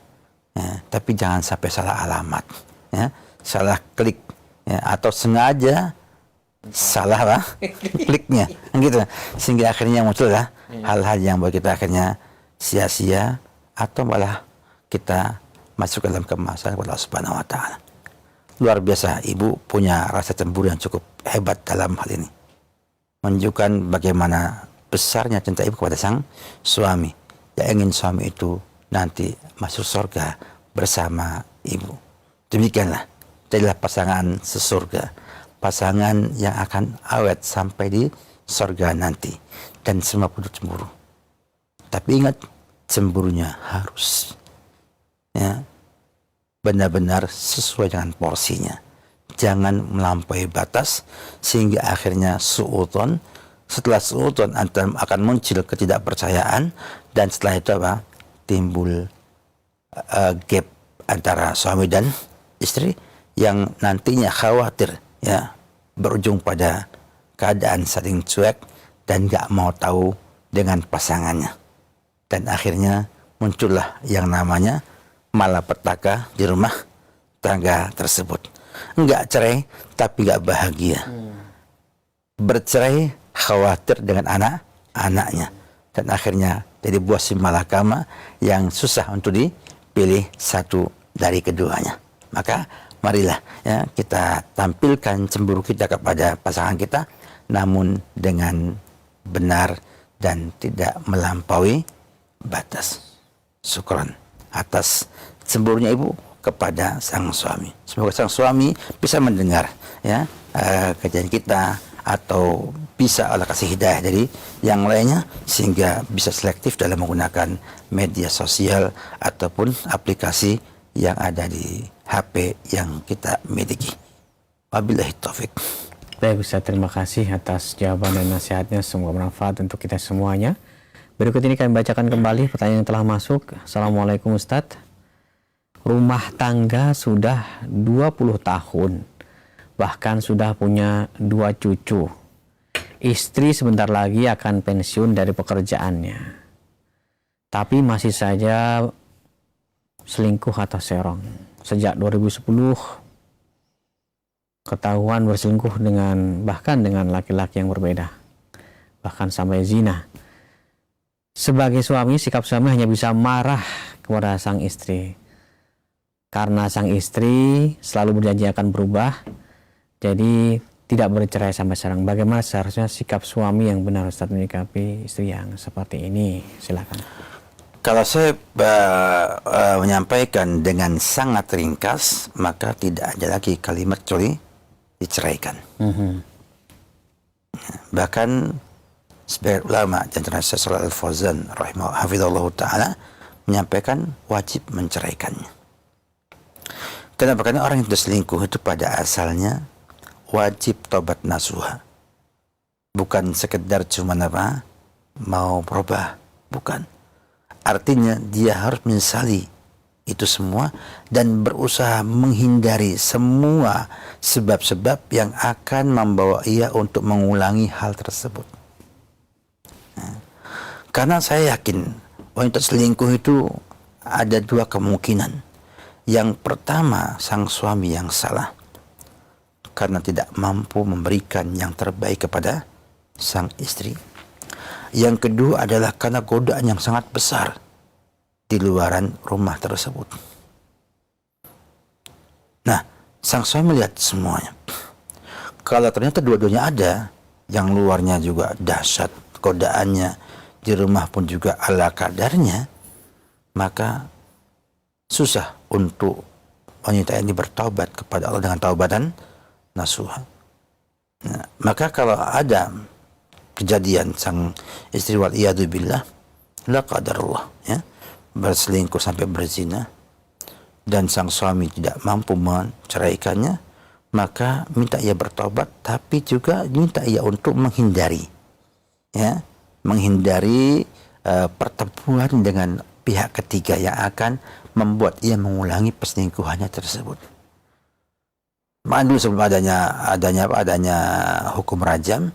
Ya, tapi jangan sampai salah alamat, ya, salah klik, ya, atau sengaja salah lah kliknya, gitu. Sehingga akhirnya muncullah hal-hal yang buat kita akhirnya sia-sia atau malah kita masuk dalam kemasan kepada Allah Subhanahu wa taala. Luar biasa, ibu punya rasa cemburu yang cukup hebat dalam hal ini. Menunjukkan bagaimana besarnya cinta ibu kepada sang suami. Yang ingin suami itu nanti masuk surga bersama ibu. Demikianlah, jadilah pasangan sesurga. Pasangan yang akan awet sampai di surga nanti. Dan semua penuh cemburu. Tapi ingat, cemburunya harus, ya, benar-benar sesuai dengan porsinya. Jangan melampaui batas sehingga akhirnya suudzon. Setelah suudzon akan muncul ketidakpercayaan dan setelah itu apa? Timbul gap antara suami dan istri yang nantinya khawatir, ya, berujung pada keadaan saling cuek dan gak mau tahu dengan pasangannya. Dan akhirnya muncullah yang namanya malapetaka di rumah tangga tersebut. Enggak cerai tapi enggak bahagia. Bercerai khawatir dengan anak-anaknya. Dan akhirnya jadi buah si malakama yang susah untuk dipilih satu dari keduanya. Maka marilah, ya, kita tampilkan cemburu kita kepada pasangan kita, namun dengan benar dan tidak melampaui batas. Syukran atas cemburunya ibu kepada sang suami. Semoga sang suami bisa mendengar, ya, kajian kita atau bisa Allah kasih hidayah dari yang lainnya sehingga bisa selektif dalam menggunakan media sosial ataupun aplikasi yang ada di HP yang kita miliki. Wabillahi taufik. Baik Ustaz, terima kasih atas jawaban dan nasihatnya, semoga bermanfaat untuk kita semuanya. Berikut ini kami bacakan kembali pertanyaan yang telah masuk. Assalamualaikum Ustadz. Rumah tangga sudah 20 tahun. Bahkan sudah punya 2 cucu. Istri sebentar lagi akan pensiun dari pekerjaannya. Tapi masih saja selingkuh atau serong. Sejak 2010 ketahuan berselingkuh bahkan dengan laki-laki yang berbeda. Bahkan sampai zina. Sebagai suami, sikap suami hanya bisa marah kepada sang istri. Karena sang istri selalu berjanji akan berubah, jadi tidak bercerai sampai sekarang. Bagaimana seharusnya sikap suami yang benar Ustaz menyikapi istri yang seperti ini? Silakan. Kalau saya menyampaikan dengan sangat ringkas, maka tidak ada lagi kalimat kecuali diceraikan. Bahkan sebagai ulama dan Syekh Shalih Al-Fauzan rahimahullah taala menyampaikan wajib menceraikannya. Kenapa? Karena orang yang sudah selingkuh itu pada asalnya wajib tobat nasuha. Bukan sekedar cuma mau berubah, bukan. Artinya dia harus menyesali itu semua dan berusaha menghindari semua sebab-sebab yang akan membawa ia untuk mengulangi hal tersebut. Karena saya yakin wanita selingkuh itu ada dua kemungkinan. Yang pertama, sang suami yang salah karena tidak mampu memberikan yang terbaik kepada sang istri. Yang kedua adalah karena godaan yang sangat besar di luaran rumah tersebut. Nah, sang suami melihat semuanya. Kalau ternyata dua-duanya ada, yang luarnya juga dahsyat godaannya, di rumah pun juga ala kadarnya, maka susah untuk wanita ini bertaubat kepada Allah dengan taubatan nasuha. Nah, maka kalau ada kejadian sang istri wal iyadu billah, la qadarullah, ya, berselingkuh sampai berzina dan sang suami tidak mampu menceraikannya, maka minta ia bertobat, tapi juga minta ia untuk menghindari, ya, menghindari pertemuan dengan pihak ketiga yang akan membuat ia mengulangi perselingkuhannya tersebut. Maka dulu sebelum adanya hukum rajam,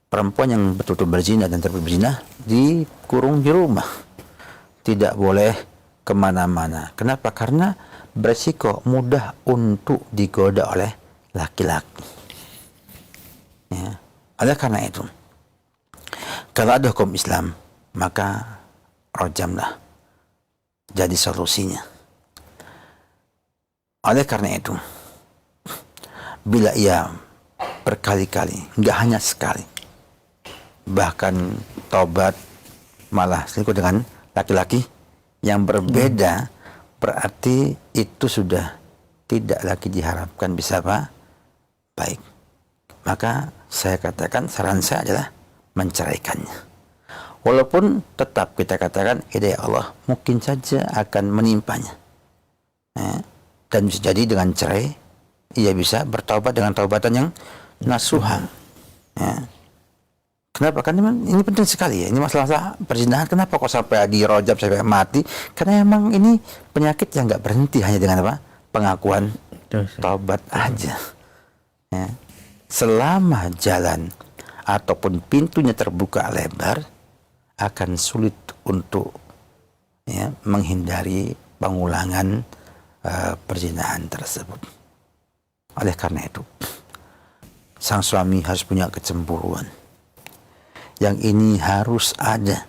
perempuan yang betul-betul berzina dan terbukti berzina dikurung di rumah, tidak boleh kemana-mana. Kenapa? Karena beresiko mudah untuk digoda oleh laki-laki. Ya. Oleh karena itu, kalau ada hukum Islam, maka rajamlah jadi solusinya. Oleh karena itu, bila ia berkali-kali, enggak hanya sekali, bahkan taubat malah selingkuh dengan laki-laki yang berbeda, berarti itu sudah tidak lagi diharapkan bisa baik. Maka saya katakan, saran saya adalah menceraikannya. Walaupun tetap kita katakan hidayah Allah mungkin saja akan menimpanya, dan bisa jadi dengan cerai ia bisa bertaubat dengan taubatan yang nasuha. Ya. Kenapa? Karena ini penting sekali, ya. Ini masalah perzinahan. Kenapa kok sampai dirojab sampai mati? Karena emang ini penyakit yang nggak berhenti hanya dengan pengakuan taubat aja. Ya. Selama jalan ataupun pintunya terbuka lebar, akan sulit untuk menghindari pengulangan perzinahan tersebut. Oleh karena itu, sang suami harus punya kecemburuan. Yang ini harus ada,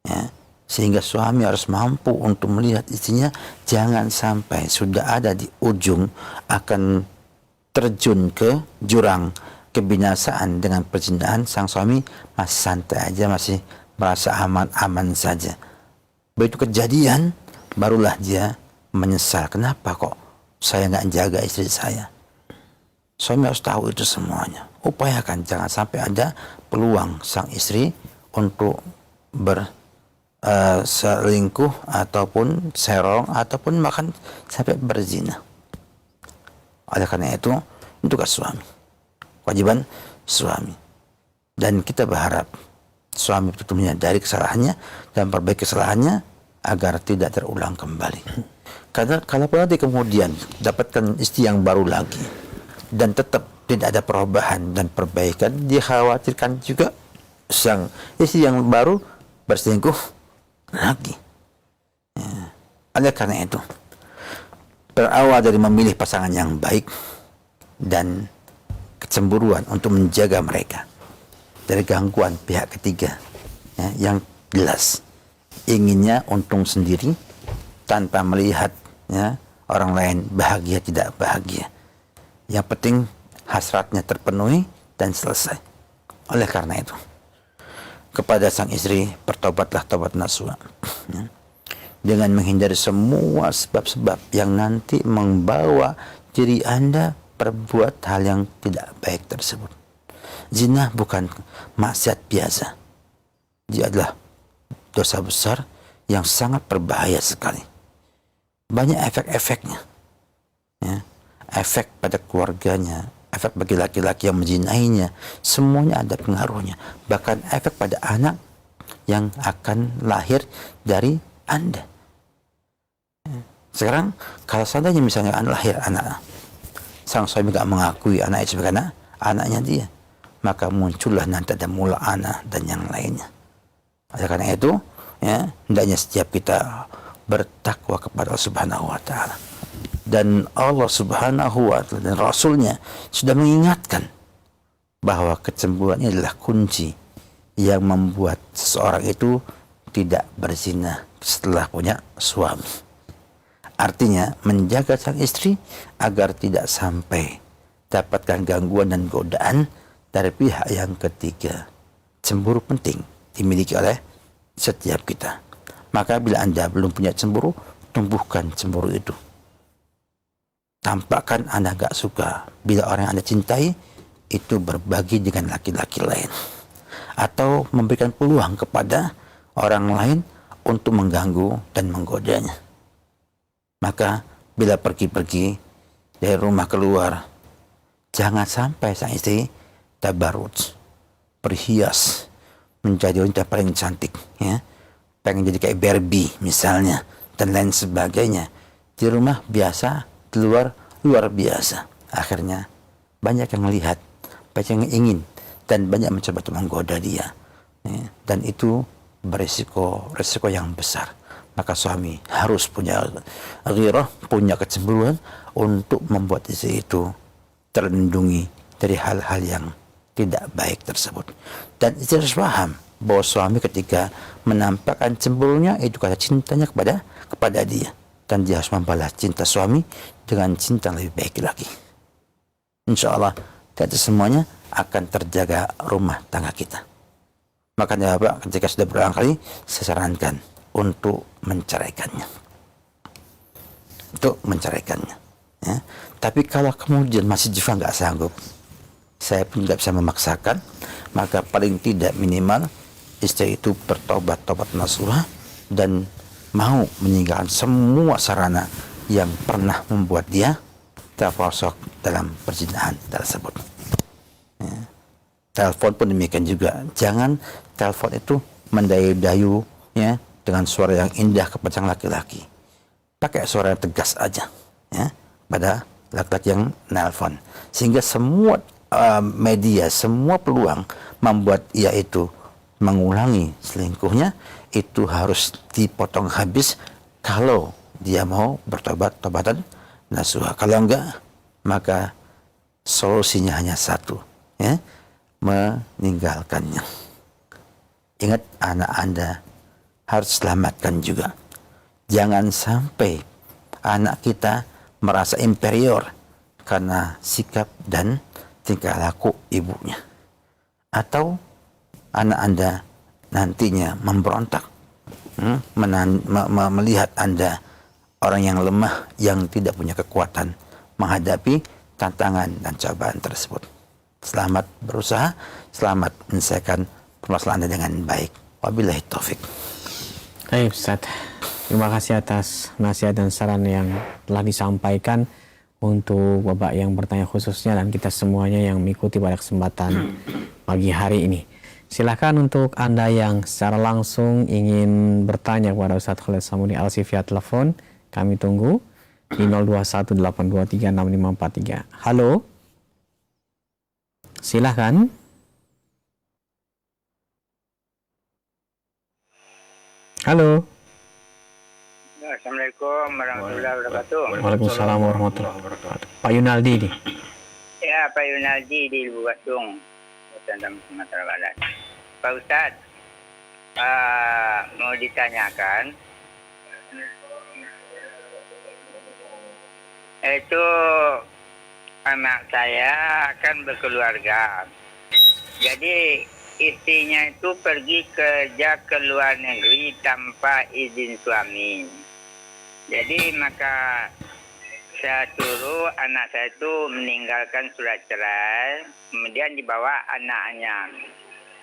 ya, sehingga suami harus mampu untuk melihat istrinya jangan sampai sudah ada di ujung akan terjun ke jurang kebinasaan dengan perzinahan. Sang suami masih santai aja, masih merasa aman-aman saja. Begitu kejadian, barulah dia menyesal. Kenapa kok saya nggak jaga istri saya? Suami harus tahu itu semuanya. Upayakan jangan sampai ada peluang sang istri untuk berselingkuh ataupun serong ataupun bahkan sampai berzina. Oleh karena itu tugas suami, kewajiban suami, dan kita berharap suami betul menyadari kesalahannya dan perbaiki kesalahannya agar tidak terulang kembali. Karena kalau nanti kemudian dapatkan istri yang baru lagi dan tetap tidak ada perubahan dan perbaikan, dikhawatirkan juga sang istri yang baru berselingkuh lagi. Ya. Oleh karena itu, berawal dari memilih pasangan yang baik dan kecemburuan untuk menjaga mereka dari gangguan pihak ketiga, ya, yang jelas inginnya untung sendiri tanpa melihat, ya, orang lain bahagia tidak bahagia. Yang penting hasratnya terpenuhi dan selesai. Oleh karena itu, kepada sang istri, bertobatlah tobat nasuha. Ya. Dengan menghindari semua sebab-sebab yang nanti membawa diri Anda berbuat hal yang tidak baik tersebut. Zina bukan maksiat biasa. Dia adalah dosa besar yang sangat berbahaya sekali. Banyak efek-efeknya. Ya. Efek pada keluarganya, efek bagi laki-laki yang menzinainya, semuanya ada pengaruhnya. Bahkan efek pada anak yang akan lahir dari Anda. Sekarang kalau seandainya misalnya lahir anak, sang suami tidak mengakui anak itu sebagai anaknya dia, maka muncullah nanti ada mula anak dan yang lainnya. Oleh karena itu, ya, hendaknya setiap kita bertakwa kepada Allah Subhanahu wa taala. Dan Allah Subhanahu wa taala dan Rasulnya sudah mengingatkan bahwa kecemburuan ini adalah kunci yang membuat seseorang itu tidak berzina setelah punya suami. Artinya menjaga sang istri agar tidak sampai dapatkan gangguan dan godaan dari pihak yang ketiga. Cemburu penting dimiliki oleh setiap kita. Maka bila Anda belum punya cemburu, tumbuhkan cemburu itu. Tampakkan Anda gak suka bila orang yang Anda cintai itu berbagi dengan laki-laki lain, atau memberikan peluang kepada orang lain untuk mengganggu dan menggodanya. Maka bila pergi-pergi dari rumah keluar, jangan sampai sang istri tabarruj, berhias, menjadi wanita paling cantik, ya, pengen jadi kayak Barbie misalnya, dan lain sebagainya. Di rumah biasa, di luar luar biasa. Akhirnya banyak yang melihat, banyak yang ingin, dan banyak mencoba untuk menggoda dia, ya, dan itu berisiko yang besar. Maka suami harus punya ghirah, punya kecemburuan untuk membuat istri itu terlindungi dari hal-hal yang tidak baik tersebut. Dan istri harus paham bahwa suami ketika menampakkan cemburunya itu karena cintanya kepada dia, dan dia harus membalas cinta suami dengan cinta yang lebih baik lagi. Insya Allah dari semuanya akan terjaga rumah tangga kita. Makanya Bapak, ketika sudah berulang kali saya sarankan untuk menceraikannya, ya. Tapi kalau kemudian masih juga nggak sanggup, saya pun nggak bisa memaksakan, maka paling tidak minimal istri itu bertobat nasuha dan mau meninggalkan semua sarana yang pernah membuat dia terperosok dalam perzinahan tersebut, ya. Telepon pun demikian juga, jangan telepon itu mendayu-dayu, ya, dengan suara yang indah kepada sang laki-laki. Pakai suara yang tegas aja, ya, pada laki-laki yang nelpon, sehingga semua media, semua peluang membuat ia itu mengulangi selingkuhnya itu harus dipotong habis kalau dia mau tobatan nasuha. Kalau enggak, maka solusinya hanya satu, ya, meninggalkannya. Ingat, anak Anda harus selamatkan juga. Jangan sampai anak kita merasa inferior karena sikap dan tingkah laku ibunya. Atau anak Anda nantinya memberontak, melihat Anda orang yang lemah, yang tidak punya kekuatan menghadapi tantangan dan cobaan tersebut. Selamat berusaha, selamat menyelesaikan permasalahan Anda dengan baik. Wabillahi taufik. Baik Ustaz, terima kasih atas nasihat dan saran yang telah disampaikan untuk Bapak yang bertanya khususnya dan kita semuanya yang mengikuti pada kesempatan pagi hari ini. Silakan untuk Anda yang secara langsung ingin bertanya kepada Ustaz Khalid Samudi Al via telepon, kami tunggu di 0218236543. Halo, silakan. Halo. Assalamualaikum warahmatullahi wabarakatuh. Waalaikumsalam warahmatullahi wabarakatuh. Pak Yunaldi ini. Ya, Pak Yunaldi di Lubukasung, Kecamatan Sumatera Barat. Pak Ustadz, mau ditanyakan, itu anak saya akan berkeluarga. Jadi istrinya itu pergi kerja ke luar negeri tanpa izin suami. Jadi maka saya suruh anak saya itu meninggalkan surat cerai, kemudian dibawa anaknya.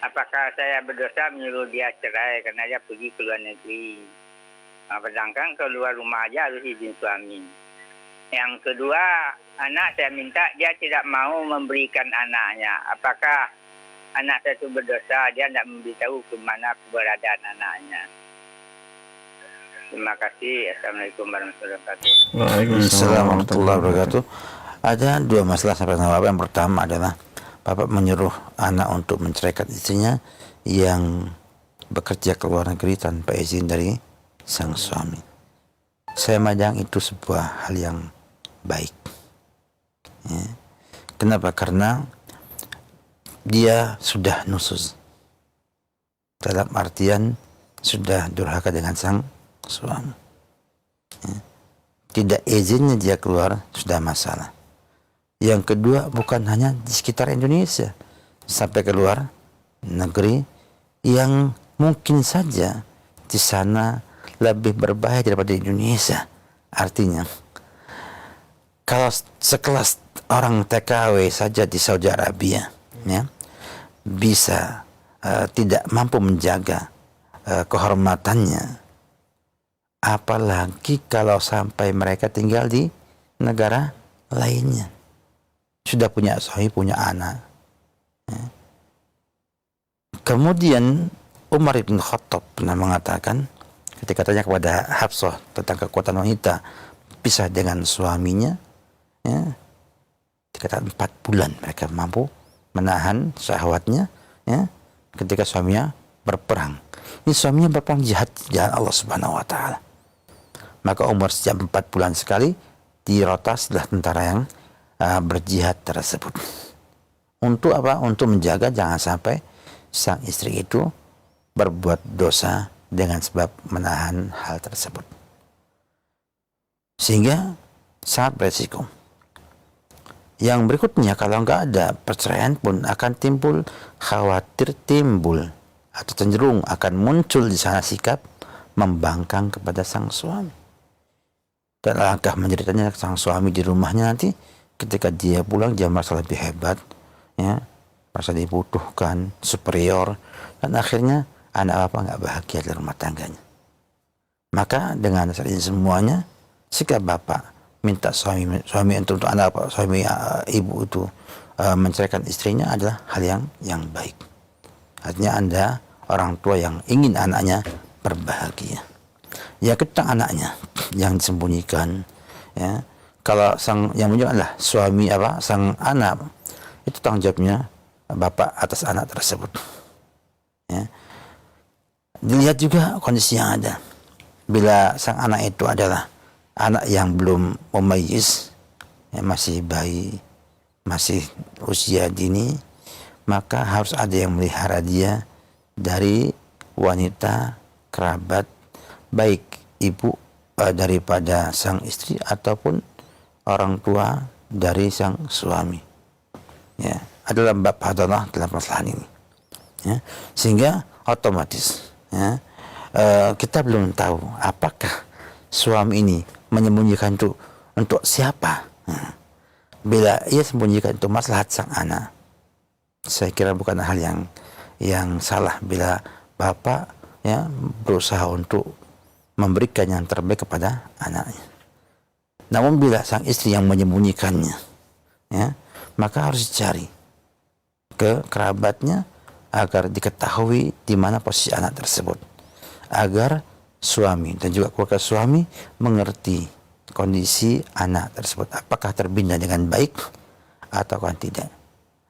Apakah saya berdosa menyuruh dia cerai karena dia pergi ke luar negeri? Sedangkan keluar rumah aja harus izin suami. Yang kedua, anak saya minta dia tidak mau memberikan anaknya. Apakah anak saya itu berdosa, dia tidak memberitahu ke mana keberadaan anaknya? Terima kasih. Assalamualaikum warahmatullahi wabarakatuh. Assalamualaikum warahmatullahi wabarakatuh. Ada dua masalah sampai dengan Bapak. Yang pertama adalah Bapak menyuruh anak untuk menceraikan istrinya yang bekerja ke luar negeri tanpa izin dari sang suami. Saya memandang itu sebuah hal yang baik. Ya. Kenapa? Karena dia sudah nusuz. Dalam artian sudah durhaka dengan sang suami. Ya. Tidak izinnya dia keluar sudah masalah. Yang kedua, bukan hanya di sekitar Indonesia, sampai keluar negeri yang mungkin saja di sana lebih berbahaya daripada di Indonesia. Artinya, kalau sekelas orang TKW saja di Saudi Arabia, ya, bisa tidak mampu menjaga kehormatannya, apalagi kalau sampai mereka tinggal di negara lainnya. Sudah punya suami, punya anak. Ya. Kemudian Umar bin Khattab pernah mengatakan ketika tanya kepada Hafsah tentang kekuatan wanita pisah dengan suaminya, ya, dikatakan 4 bulan mereka mampu menahan syahwatnya, ya, ketika suaminya berperang. Ini suaminya berperang jihad jalan Allah Subhanahu wa taala. Maka Umar setiap 4 bulan sekali dirotas adalah tentara yang berjihad tersebut. Untuk apa? Untuk menjaga jangan sampai sang istri itu berbuat dosa dengan sebab menahan hal tersebut. Sehingga sangat beresiko. Yang berikutnya, kalau nggak ada perceraian pun akan khawatir timbul atau cenderung akan muncul di sana sikap membangkang kepada sang suami. Dan alangkah menjeritanya sang suami di rumahnya nanti ketika dia pulang dia merasa lebih hebat, ya, merasa dibutuhkan, superior, dan akhirnya anak bapak nggak bahagia dalam rumah tangganya. Maka dengan dasar ini semuanya, sikap bapak minta suami untuk anak bapak, suami ibu itu menceraikan istrinya adalah hal yang baik. Artinya Anda orang tua yang ingin anaknya berbahagia. Ya, kita anaknya yang disembunyikan, ya. Kalau sang yang menunjukkan adalah suami sang anak, itu tanggung jawabnya bapak atas anak tersebut. Ya. Dilihat juga kondisi yang ada. Bila sang anak itu adalah anak yang belum mumayyiz, ya, masih bayi, masih usia dini, maka harus ada yang melihara dia dari wanita kerabat, baik ibu daripada sang istri ataupun orang tua dari sang suami, ya, adalah bab hadanah dalam masalah ini, ya. Sehingga otomatis, ya, kita belum tahu apakah suami ini menyembunyikan itu untuk siapa. Bila ia sembunyikan itu maslahat sang anak, saya kira bukan hal yang salah bila bapak, ya, berusaha untuk memberikan yang terbaik kepada anaknya. Namun bila sang istri yang menyembunyikannya, ya, maka harus dicari ke kerabatnya agar diketahui di mana posisi anak tersebut, agar suami dan juga keluarga suami mengerti kondisi anak tersebut, apakah terbina dengan baik ataukah tidak,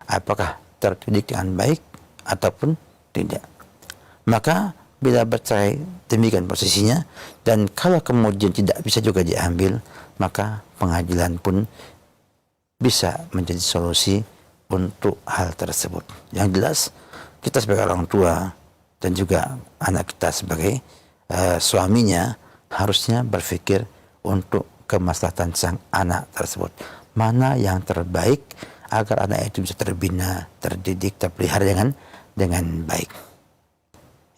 apakah terdidik dengan baik ataupun tidak. Maka bila bercerai demikian posisinya, dan kalau kemudian tidak bisa juga diambil, maka pengadilan pun bisa menjadi solusi untuk hal tersebut. Yang jelas kita sebagai orang tua dan juga anak kita sebagai suaminya harusnya berpikir untuk kemaslahatan sang anak tersebut. mana yang terbaik agar anak itu bisa terbina, terdidik, terpelihara dengan baik.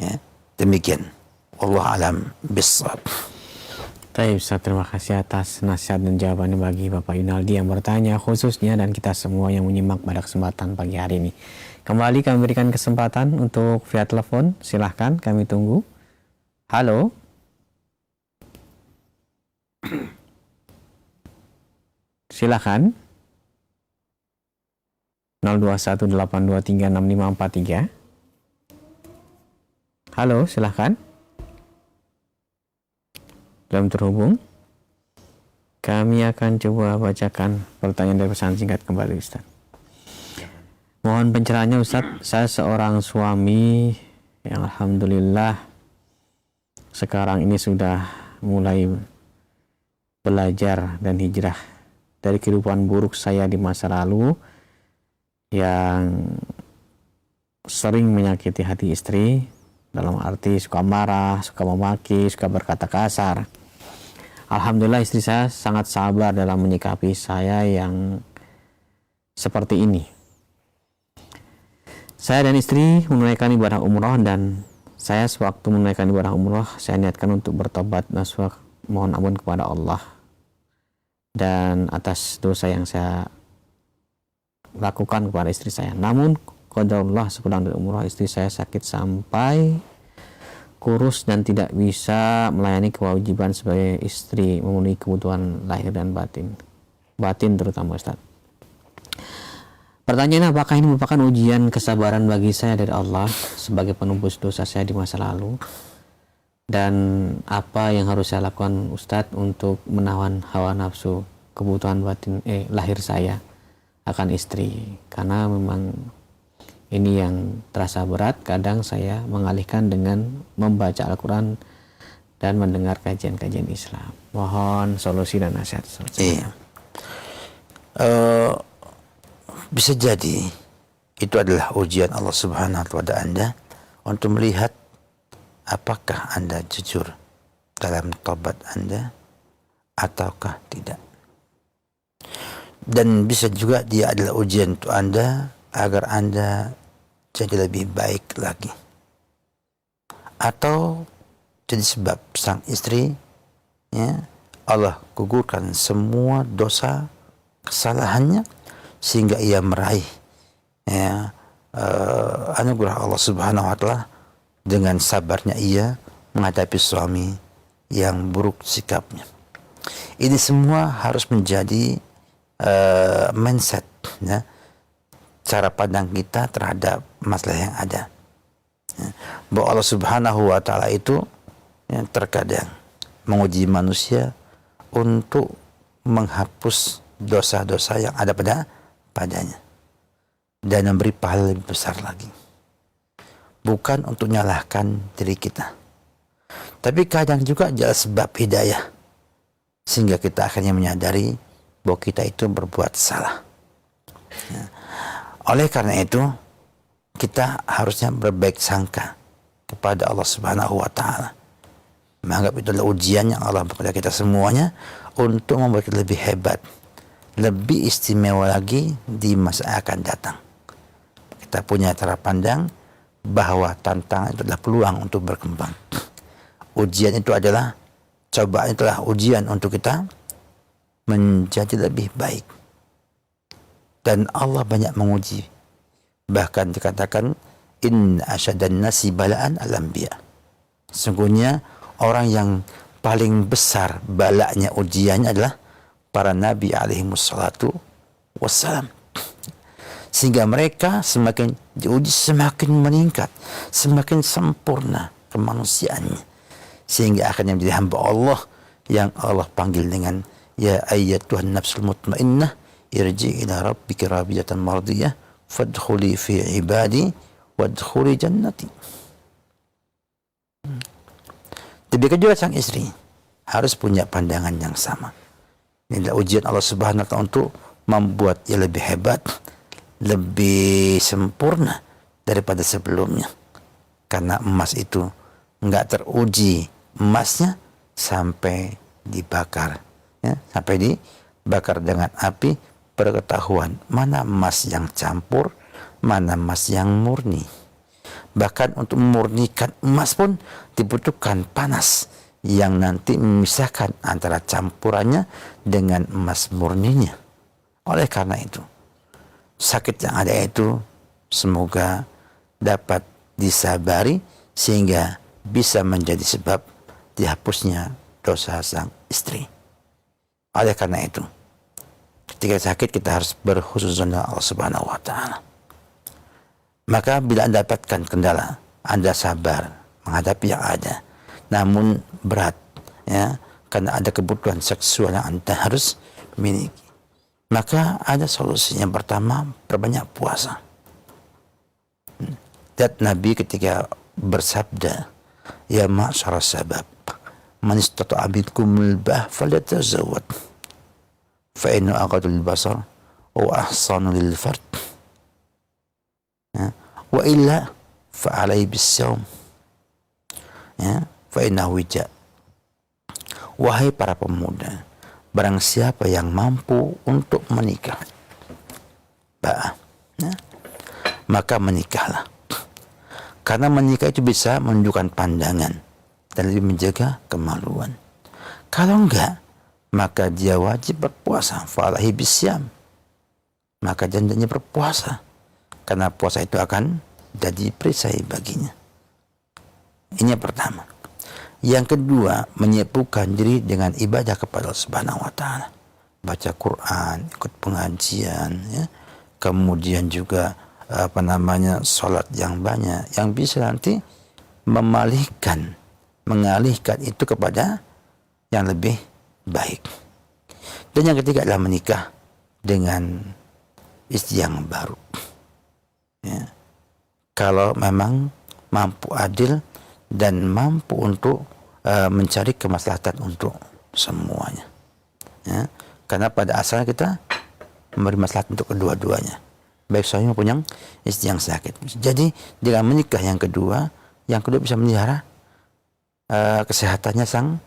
Ya, demikian. Wallahu alam bissawab. Baik Ustaz, terima kasih atas nasihat dan jawabannya bagi Bapak Yunaldi yang bertanya khususnya dan kita semua yang menyimak pada kesempatan pagi hari ini. Kembali kami berikan kesempatan untuk via telepon, silahkan kami tunggu. Halo. Silahkan. 0218236543. Halo, silahkan. Belum terhubung. Kami akan coba bacakan pertanyaan dari pesan singkat kembali Ustaz. Mohon pencerahannya Ustaz. Saya seorang suami yang alhamdulillah sekarang ini sudah mulai belajar dan hijrah dari kehidupan buruk saya di masa lalu yang sering menyakiti hati istri, dalam arti suka marah, suka memaki, suka berkata kasar. Alhamdulillah istri saya sangat sabar dalam menyikapi saya yang seperti ini. Saya dan istri menunaikan ibadah umroh dan saya sewaktu menunaikan ibadah umroh saya niatkan untuk bertobat nasuh mohon ampun kepada Allah dan atas dosa yang saya lakukan kepada istri saya. Namun qadarullah sepulang dari umroh istri saya sakit sampai kurus dan tidak bisa melayani kewajiban sebagai istri memenuhi kebutuhan lahir dan batin terutama Ustaz. Pertanyaannya, apakah ini merupakan ujian kesabaran bagi saya dari Allah sebagai penebus dosa saya di masa lalu, dan apa yang harus saya lakukan Ustaz untuk menahan hawa nafsu kebutuhan batin lahir saya akan istri, karena memang ini yang terasa berat. Kadang saya mengalihkan dengan membaca Al-Quran dan mendengar kajian-kajian Islam. Mohon solusi dan nasihat. Iya. Bisa jadi itu adalah ujian Allah Subhanahu wa Ta'ala pada Anda untuk melihat apakah Anda jujur dalam taubat Anda ataukah tidak. Dan bisa juga dia adalah ujian untuk Anda agar Anda jadi lebih baik lagi, atau jadi sebab sang istri Allah gugurkan semua dosa kesalahannya sehingga ia meraih anugerah Allah Subhanahu wa Ta'ala dengan sabarnya ia menghadapi suami yang buruk sikapnya. Ini semua harus menjadi mindset, cara pandang kita terhadap masalah yang ada. Bahwa Allah Subhanahu wa Ta'ala itu terkadang menguji manusia untuk menghapus dosa-dosa yang ada padanya dan memberi pahala lebih besar lagi. Bukan untuk menyalahkan diri kita, tapi kadang juga adalah sebab hidayah sehingga kita akhirnya menyadari bahwa kita itu berbuat salah. Oleh karena itu kita harusnya berbaik sangka kepada Allah Subhanahu wa Ta'ala, menganggap itu adalah ujian yang Allah berikan kepada kita semuanya untuk membuat kita lebih hebat, lebih istimewa lagi di masa akan datang. Kita punya cara pandang bahwa tantangan itu adalah peluang untuk berkembang. Ujian itu adalah, cobaan itulah ujian untuk kita menjadi lebih baik. Dan Allah banyak menguji. Bahkan dikatakan inna asyadan nasi balaan al-anbiya. Sesungguhnya orang yang paling besar balanya ujiannya adalah para nabi alaihi wassalatu wassalam. Sehingga mereka semakin diuji semakin meningkat, semakin sempurna kemanusiaannya. Sehingga akhirnya menjadi hamba Allah yang Allah panggil dengan ya ayyatuhan nafsul mutmainnah irji ila rabbiki radiyatan mardiyah fadkhuli fi ibadi wadkhuli jannati. Demikian juga sang istri harus punya pandangan yang sama. Ini adalah ujian Allah Subhanahu wa Ta'ala untuk membuat ia lebih hebat, lebih sempurna daripada sebelumnya. Karena emas itu enggak teruji emasnya sampai dibakar, sampai dibakar dengan api pengetahuan mana emas yang campur, mana emas yang murni. Bahkan untuk memurnikan emas pun dibutuhkan panas yang nanti memisahkan antara campurannya dengan emas murninya. Oleh karena itu, sakit yang ada itu semoga dapat disabari sehingga bisa menjadi sebab dihapusnya dosa sang istri. Oleh karena itu, ketika sakit kita harus berhusnuzon Allah Subhanahu wa taala. Maka bila Anda dapatkan kendala, Anda sabar menghadapi yang ada. Namun berat, ya, karena ada kebutuhan seksual yang Anda harus miliki. Maka ada solusi. Yang pertama, perbanyak puasa. Dan Nabi ketika bersabda, ya ma'syara sabab, man istata'a minkumul ba'ah falyatazawwad, fa innahu aghaddu lil basar wa ahsanu lil fard. Ya, wa illa fa alaihi bis-shaum. Ya, fa innahu wija. Wahai para pemuda, barang siapa yang mampu untuk menikah, ya, maka menikahlah. Karena menikah itu bisa menunjukkan pandangan dan lebih menjaga kemaluan. Kalau enggak, maka dia wajib berpuasa. Fa alaihi bisyam. Maka janjinya berpuasa. Karena puasa itu akan jadi perisai baginya. Ini yang pertama. Yang kedua, menyibukkan diri dengan ibadah kepada Allah Subhanahu wa taala. Baca Quran, ikut pengajian, ya. Kemudian juga salat yang banyak yang bisa nanti mengalihkan itu kepada yang lebih baik. Dan yang ketiga adalah menikah dengan istri yang baru. Ya. Kalau memang mampu adil dan mampu untuk mencari kemaslahatan untuk semuanya. Ya. Karena pada asalnya kita memberi maslahat untuk kedua-duanya, baik suami maupun yang istri yang sakit. Jadi dengan menikah yang kedua bisa melihara kesehatannya sang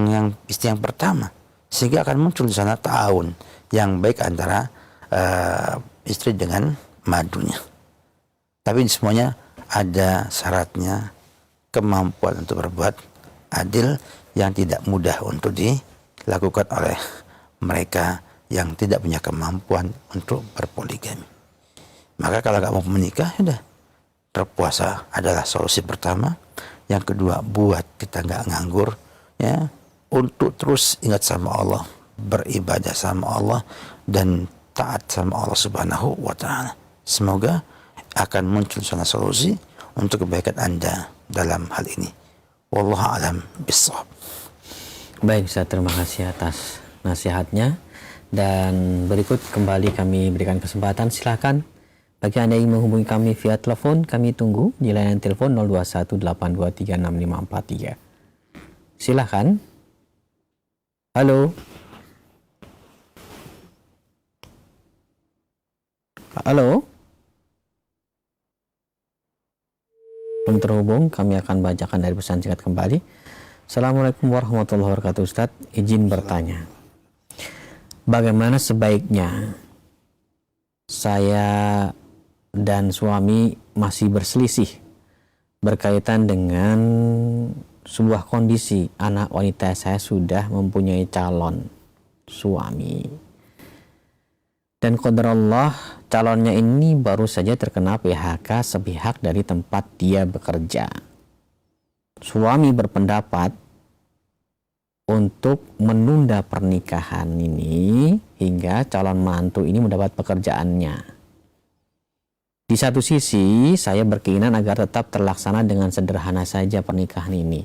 yang istri yang pertama, sehingga akan muncul di sana ta'awun yang baik antara istri dengan madunya. Tapi semuanya ada syaratnya, kemampuan untuk berbuat adil yang tidak mudah untuk dilakukan oleh mereka yang tidak punya kemampuan untuk berpoligami. Maka kalau nggak mau menikah, sudah berpuasa adalah solusi pertama. Yang kedua, buat kita nggak nganggur, ya, untuk terus ingat sama Allah, beribadah sama Allah dan taat sama Allah Subhanahu wa taala. Semoga akan muncul sana solusi untuk kebaikan Anda dalam hal ini. Wallahu a'lam bishawab. Baik, saya terima kasih atas nasihatnya. Dan berikut kembali kami berikan kesempatan, silakan bagi Anda yang menghubungi kami via telepon, kami tunggu di layanan telepon 0218236543. Silakan. Halo. Halo. Belum terhubung, kami akan bacakan dari pesan singkat kembali. Assalamualaikum warahmatullahi wabarakatuh. Ustaz, izin bertanya, bagaimana sebaiknya saya dan suami masih berselisih berkaitan dengan sebuah kondisi anak wanita saya sudah mempunyai calon suami, dan qadarullah calonnya ini baru saja terkena PHK sepihak dari tempat dia bekerja. Suami berpendapat untuk menunda pernikahan ini hingga calon mantu ini mendapat pekerjaannya. Di satu sisi, saya berkeinginan agar tetap terlaksana dengan sederhana saja pernikahan ini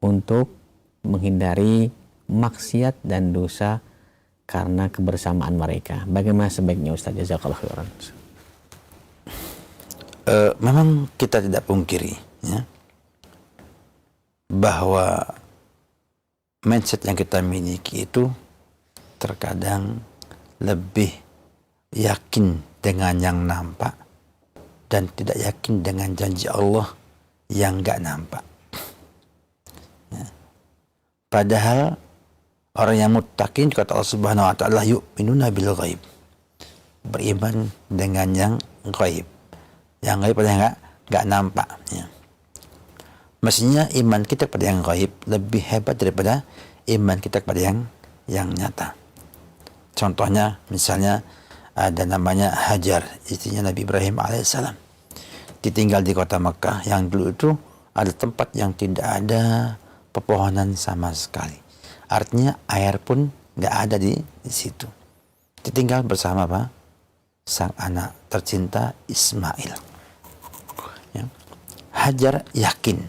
untuk menghindari maksiat dan dosa karena kebersamaan mereka. Bagaimana sebaiknya Ustaz? Jazakallahu khairan. Memang kita tidak pungkiri, ya, bahwa mindset yang kita miliki itu terkadang lebih yakin dengan yang nampak dan tidak yakin dengan janji Allah yang nggak nampak. Ya. Padahal Orang yang muttaqin kata Allah Subhanahu wa taala yu'minuna bil ghaib. Beriman dengan yang ghaib. Yang ghaib pada enggak nampak ya. Mestinya iman kita kepada yang ghaib lebih hebat daripada iman kita kepada yang nyata. Contohnya misalnya ada namanya Hajar, istrinya Nabi Ibrahim alaihissalam. Ditinggal di kota Mekah yang dulu itu ada tempat yang tidak ada pepohonan sama sekali. Artinya air pun nggak ada di situ. Ditinggal bersama apa? Sang anak tercinta Ismail. Ya. Hajar yakin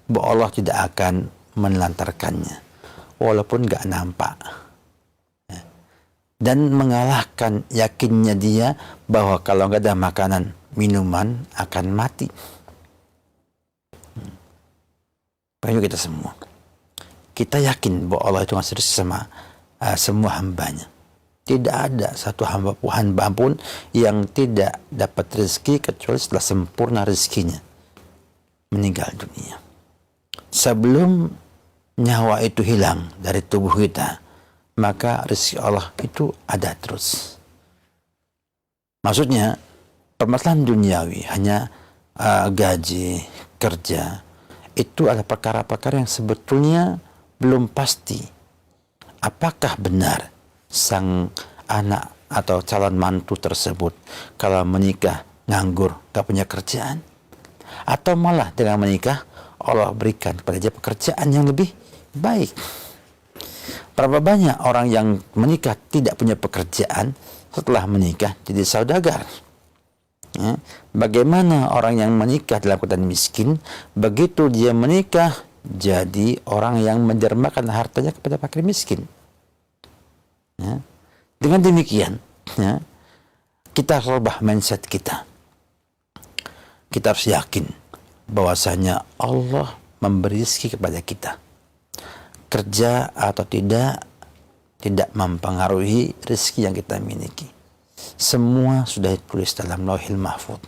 bahwa Allah tidak akan menelantarkannya, walaupun nggak nampak. Ya. Dan mengalahkan yakinnya dia bahwa kalau nggak ada makanan, minuman akan mati. Bagi kita semua, kita yakin bahwa Allah itu ngasih rezeki sama semua hambanya. Tidak ada satu hamba pun yang tidak dapat rezeki kecuali setelah sempurna rezekinya meninggal dunia. Sebelum nyawa itu hilang dari tubuh kita, maka rezeki Allah itu ada terus. Maksudnya permasalahan duniawi hanya gaji, kerja, itu adalah perkara-perkara yang sebetulnya belum pasti. Apakah benar sang anak atau calon mantu tersebut kalau menikah nganggur, gak punya kerjaan? Atau malah dengan menikah Allah berikan kepada dia pekerjaan yang lebih baik? Berapa banyak orang yang menikah tidak punya pekerjaan, setelah menikah jadi saudagar? Ya. Bagaimana orang yang menikah dalam keadaan miskin, begitu dia menikah jadi orang yang mendermakan hartanya kepada fakir miskin. Ya. Dengan demikian, ya, kita rubah mindset kita. Kita harus yakin bahwasanya Allah memberi rezeki kepada kita. Kerja atau tidak mempengaruhi rezeki yang kita miliki. Semua sudah ditulis dalam Lauhil Mahfuz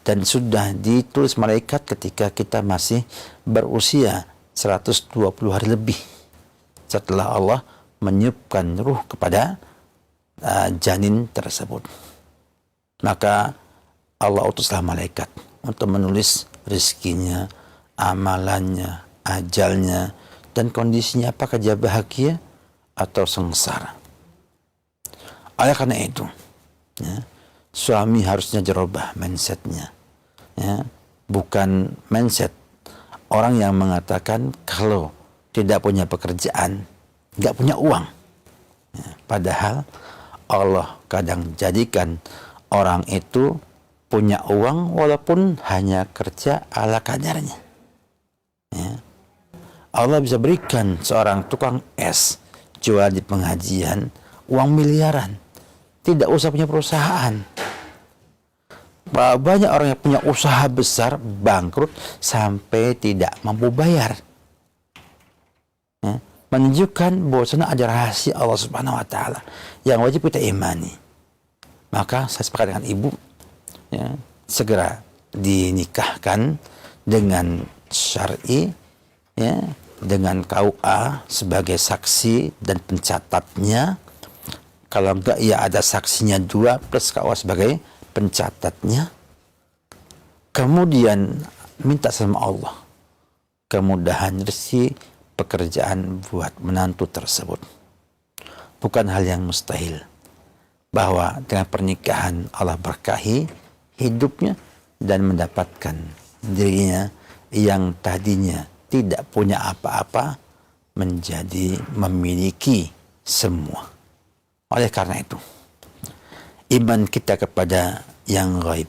dan sudah ditulis malaikat ketika kita masih berusia 120 hari lebih setelah Allah meniupkan ruh kepada janin tersebut. Maka Allah utuslah malaikat untuk menulis rezekinya, amalannya, ajalnya, dan kondisinya apakah dia bahagia atau sengsara. Oleh karena itu, ya, suami harusnya jerobah mindsetnya, ya, bukan mindset orang yang mengatakan kalau tidak punya pekerjaan, nggak punya uang. Ya, padahal Allah kadang jadikan orang itu punya uang walaupun hanya kerja ala kadarnya. Ya. Allah bisa berikan seorang tukang es jual di pengajian uang miliaran, tidak usah punya perusahaan. Banyak orang yang punya usaha besar bangkrut sampai tidak mampu bayar. Ya. Menunjukkan bahwasanya ada rahasia Allah Subhanahu wa taala yang wajib kita imani. Maka saya sepakat dengan ibu, ya, segera dinikahkan dengan syar'i, ya, dengan KUA sebagai saksi dan pencatatnya. Kalau enggak ya ada saksinya 2 plus KUA sebagai pencatatnya. Kemudian minta sama Allah kemudahan rezeki pekerjaan buat menantu tersebut. Bukan hal yang mustahil bahwa dengan pernikahan Allah berkahi hidupnya dan mendapatkan dirinya yang tadinya tidak punya apa-apa menjadi memiliki semua. Oleh karena itu, iman kita kepada yang gaib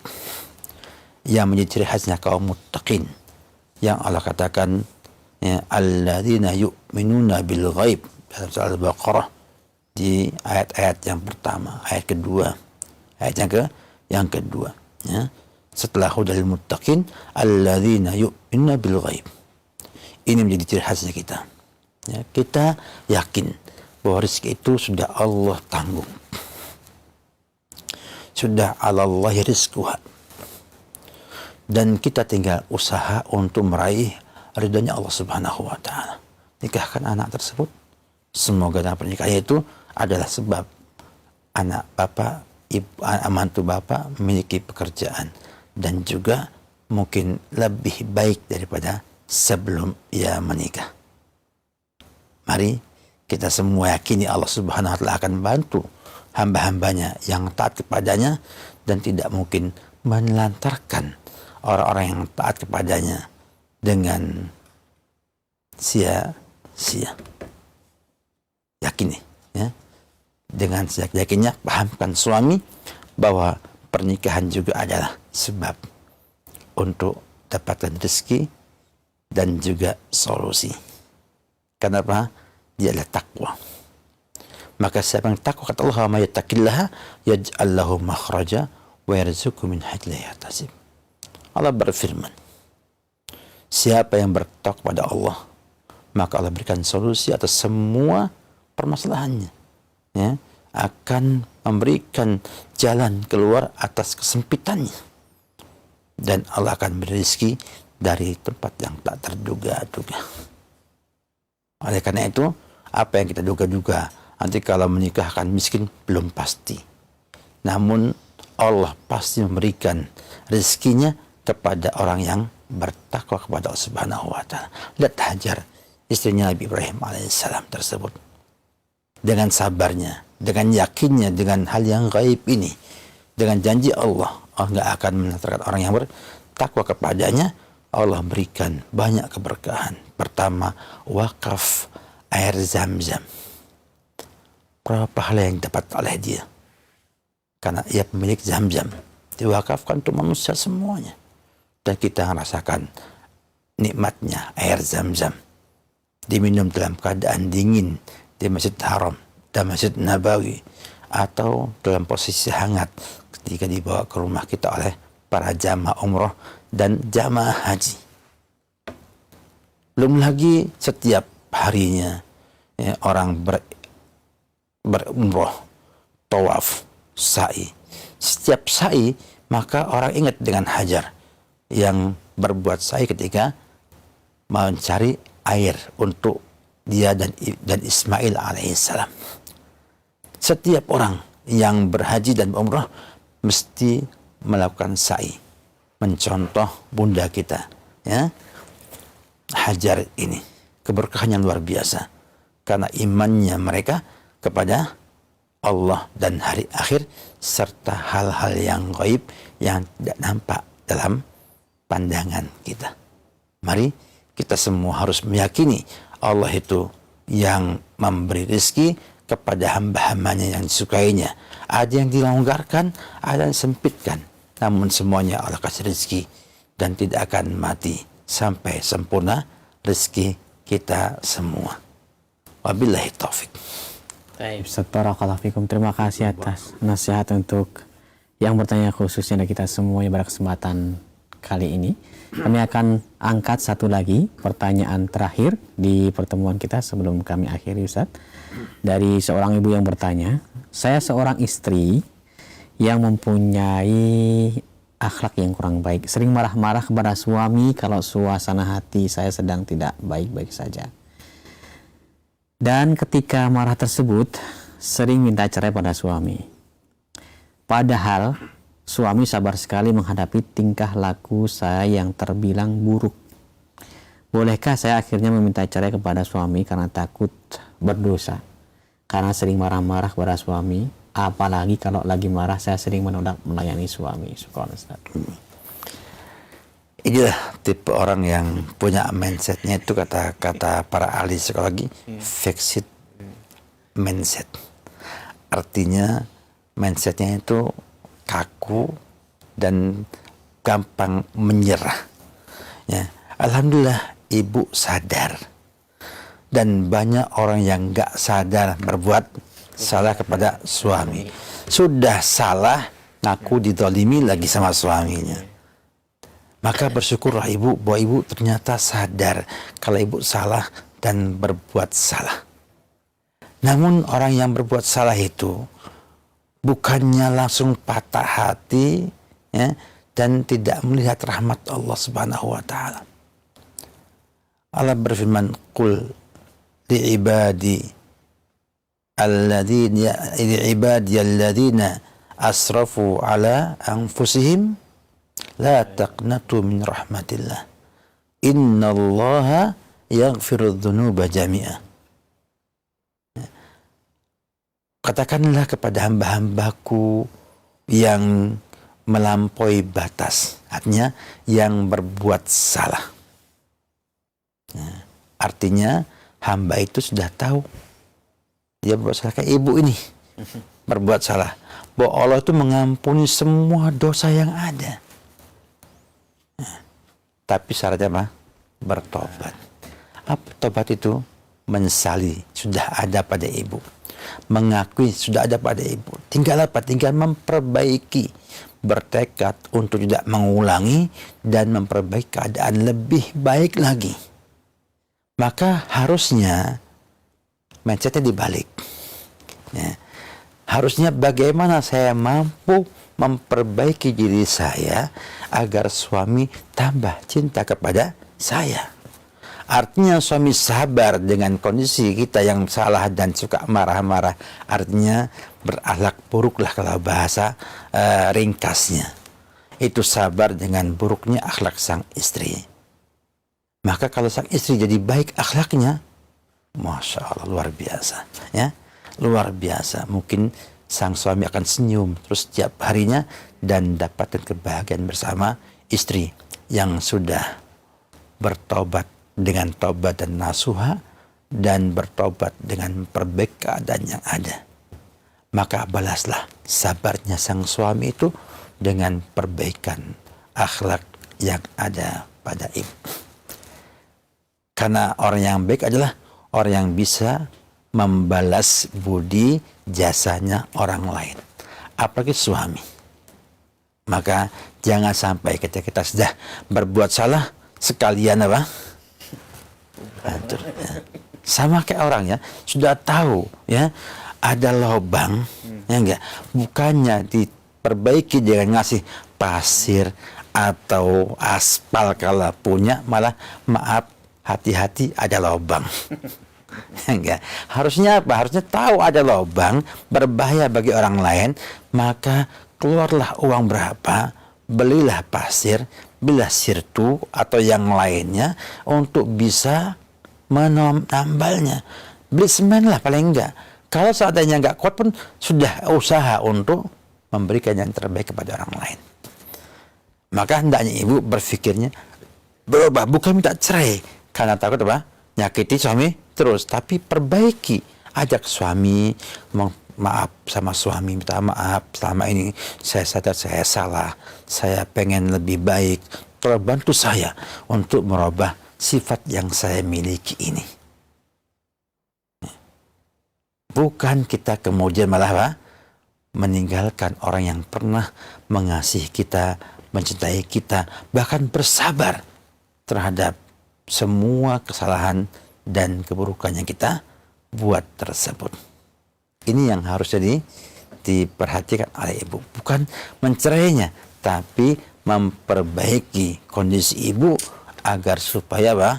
yang menjadi ciri khasnya kaum muttaqin yang Allah katakan, ya, alladzina yu'minuna bil ghaib dalam surah Al-Baqarah di ayat-ayat yang pertama, ayat kedua, ayat yang kedua, ya. Setelah hudal muttaqin alladzina yu'minuna bil ghaib. Ini menjadi ciri khasnya kita. Ya, kita yakin bahwa rezeki itu sudah Allah tanggung. Sudah alallahi rizquha. Dan kita tinggal usaha untuk meraih ridhonya Allah Subhanahu wa taala. Nikahkan anak tersebut Semoga dalam pernikahan itu adalah sebab anak bapak, mantu bapak memiliki pekerjaan dan juga mungkin lebih baik daripada sebelum ia menikah. Mari kita semua yakini Allah Subhanahu wa taala akan bantu hamba-hambanya yang taat kepadanya dan tidak mungkin menelantarkan orang-orang yang taat kepadanya dengan sia-sia. Yakini, ya. Dengan yakinnya pahamkan suami bahwa pernikahan juga adalah sebab untuk dapatkan rezeki dan juga solusi. Kenapa? Dia adalah takwa. Maka siapa yang takwa, kata Allah, "Ma yattaqillaha yaj'al lahu makhraja wa yarzuqhu min haitsu la yahtasib." Allah berfirman, siapa yang bertakwa pada Allah, maka Allah berikan solusi atas semua permasalahannya. Ya, akan memberikan jalan keluar atas kesempitannya. Dan Allah akan beri rezeki dari tempat yang tak terduga-duga. Oleh karena itu, apa yang kita duga-duga, nanti kalau menikah akan miskin, belum pasti. Namun Allah pasti memberikan rezekinya kepada orang yang bertakwa kepada Allah Subhanahu wa taala. Lihat Hajar, istrinya Nabi Ibrahim alaihissalam tersebut. Dengan sabarnya, dengan yakinnya dengan hal yang gaib ini, dengan janji Allah nggak akan menelantarkan orang yang bertakwa kepadanya. Allah berikan banyak keberkahan. Pertama, wakaf air Zam-Zam. Berapa pahala yang dapat oleh dia? Karena ia pemilik Zam-Zam. Diwakafkan untuk manusia semuanya. Dan kita merasakan nikmatnya air Zam-Zam. Diminum dalam keadaan dingin di Masjid Haram dan Masjid Nabawi, atau dalam posisi hangat ketika dibawa ke rumah kita oleh para jamaah umroh dan jamaah haji. Belum lagi setiap harinya ya, orang berumroh, tawaf, sa'i. Setiap sa'i maka orang ingat dengan Hajar yang berbuat sa'i ketika mencari air untuk dia dan Ismail alaihissalam. Setiap orang yang berhaji dan berumrah mesti melakukan sa'i, mencontoh bunda kita, ya, Hajar ini. Keberkahan yang luar biasa karena imannya mereka kepada Allah dan hari akhir serta hal-hal yang gaib yang tidak nampak dalam pandangan kita. Mari kita semua harus meyakini Allah itu yang memberi rezeki kepada hamba-hambanya yang disukainya. Ada yang dilonggarkan, ada yang sempitkan. Namun semuanya Allah kasih rezeki dan tidak akan mati sampai sempurna rezeki kita semua. Wabillahi taufik. Baik, Ustaz Barakallahu Fikum. Terima kasih atas nasihat untuk yang bertanya khususnya dari kita semua pada kesempatan kali ini. Kami akan angkat satu lagi pertanyaan terakhir di pertemuan kita sebelum kami akhiri, Ustaz. Dari seorang ibu yang bertanya, saya seorang istri yang mempunyai akhlak yang kurang baik, sering marah-marah kepada suami kalau suasana hati saya sedang tidak baik-baik saja. Dan ketika marah tersebut, sering minta cerai pada suami. Padahal suami sabar sekali menghadapi tingkah laku saya yang terbilang buruk. Bolehkah saya akhirnya meminta cerai kepada suami karena takut berdosa? Karena sering marah-marah kepada suami, apalagi kalau lagi marah saya sering menolak melayani suami. Syukur, Ustaz. Inilah tipe orang yang punya mindsetnya itu kata para ahli psikologi, fixed mindset. Artinya mindsetnya itu kaku dan gampang menyerah. Ya, alhamdulillah ibu sadar dan banyak orang yang nggak sadar berbuat salah kepada suami. Sudah salah, ngaku didolimi lagi sama suaminya. Maka bersyukurlah ibu bahwa ibu ternyata sadar kalau ibu salah dan berbuat salah. Namun orang yang berbuat salah itu bukannya langsung patah hati, ya, dan tidak melihat rahmat Allah Subhanahu wa taala. Allah berfirman, "Qul li ibadi alladzina ibadiyalladzina asrafu ala anfusihim la taqnatu min rahmatillah innallaha yaghfiru dzunuba jami'a. Katakanlah kepada hamba-hambaku yang melampaui batas, artinya yang berbuat salah. Artinya hamba itu sudah tahu dia berbuat salah, kayak ibu ini berbuat salah, bahwa Allah itu mengampuni semua dosa yang ada. Tapi syaratnya apa? Bertobat. Apa tobat itu? Menyesali, sudah ada pada ibu. Mengakui sudah ada pada ibu. Tinggal apa? Tinggal memperbaiki. Bertekad untuk tidak mengulangi dan memperbaiki keadaan lebih baik lagi. Maka harusnya mindsetnya dibalik. Ya. Harusnya bagaimana saya mampu memperbaiki diri saya agar suami tambah cinta kepada saya. Artinya suami sabar dengan kondisi kita yang salah dan suka marah-marah. Artinya berakhlak buruklah kalau bahasa ringkasnya. Itu sabar dengan buruknya akhlak sang istri. Maka kalau sang istri jadi baik akhlaknya, Masya Allah, luar biasa. Ya, luar biasa. Mungkin sang suami akan senyum terus setiap harinya dan dapatkan kebahagiaan bersama istri yang sudah bertobat dengan tobat dan nasuha dan bertobat dengan perbaiki keadaan yang ada. Maka balaslah sabarnya sang suami itu dengan perbaikan akhlak yang ada pada ibu. Karena orang yang baik adalah orang yang bisa membalas budi jasanya orang lain, apalagi suami. Maka jangan sampai ketika kita sudah berbuat salah sekalian apa? Hancur, ya. Sama kayak orang ya, sudah tahu ya ada lubang, ya enggak, bukannya diperbaiki dengan ngasih pasir atau aspal kalau punya, malah maaf, hati-hati ada lubang. Enggak. Harusnya apa? Harusnya tahu ada lubang berbahaya bagi orang lain, maka keluarlah uang berapa, belilah pasir, belilah sirtu atau yang lainnya untuk bisa menambalnya. Beli semen lah paling enggak. Kalau seandainya enggak kuat pun sudah usaha untuk memberikan yang terbaik kepada orang lain. Maka hendaknya ibu berpikirnya berubah, bukan minta cerai karena takut apa? Nyakiti suami terus, tapi perbaiki, ajak suami, maaf sama suami, minta maaf selama ini saya sadar saya salah, saya pengen lebih baik, tolong bantu saya untuk merubah sifat yang saya miliki ini. Bukan kita kemudian malah apa? Meninggalkan orang yang pernah mengasihi kita, mencintai kita, bahkan bersabar terhadap semua kesalahan dan keburukan yang kita buat tersebut. Ini yang harus jadi diperhatikan oleh ibu. Bukan mencerainya, tapi memperbaiki kondisi ibu agar supaya apa?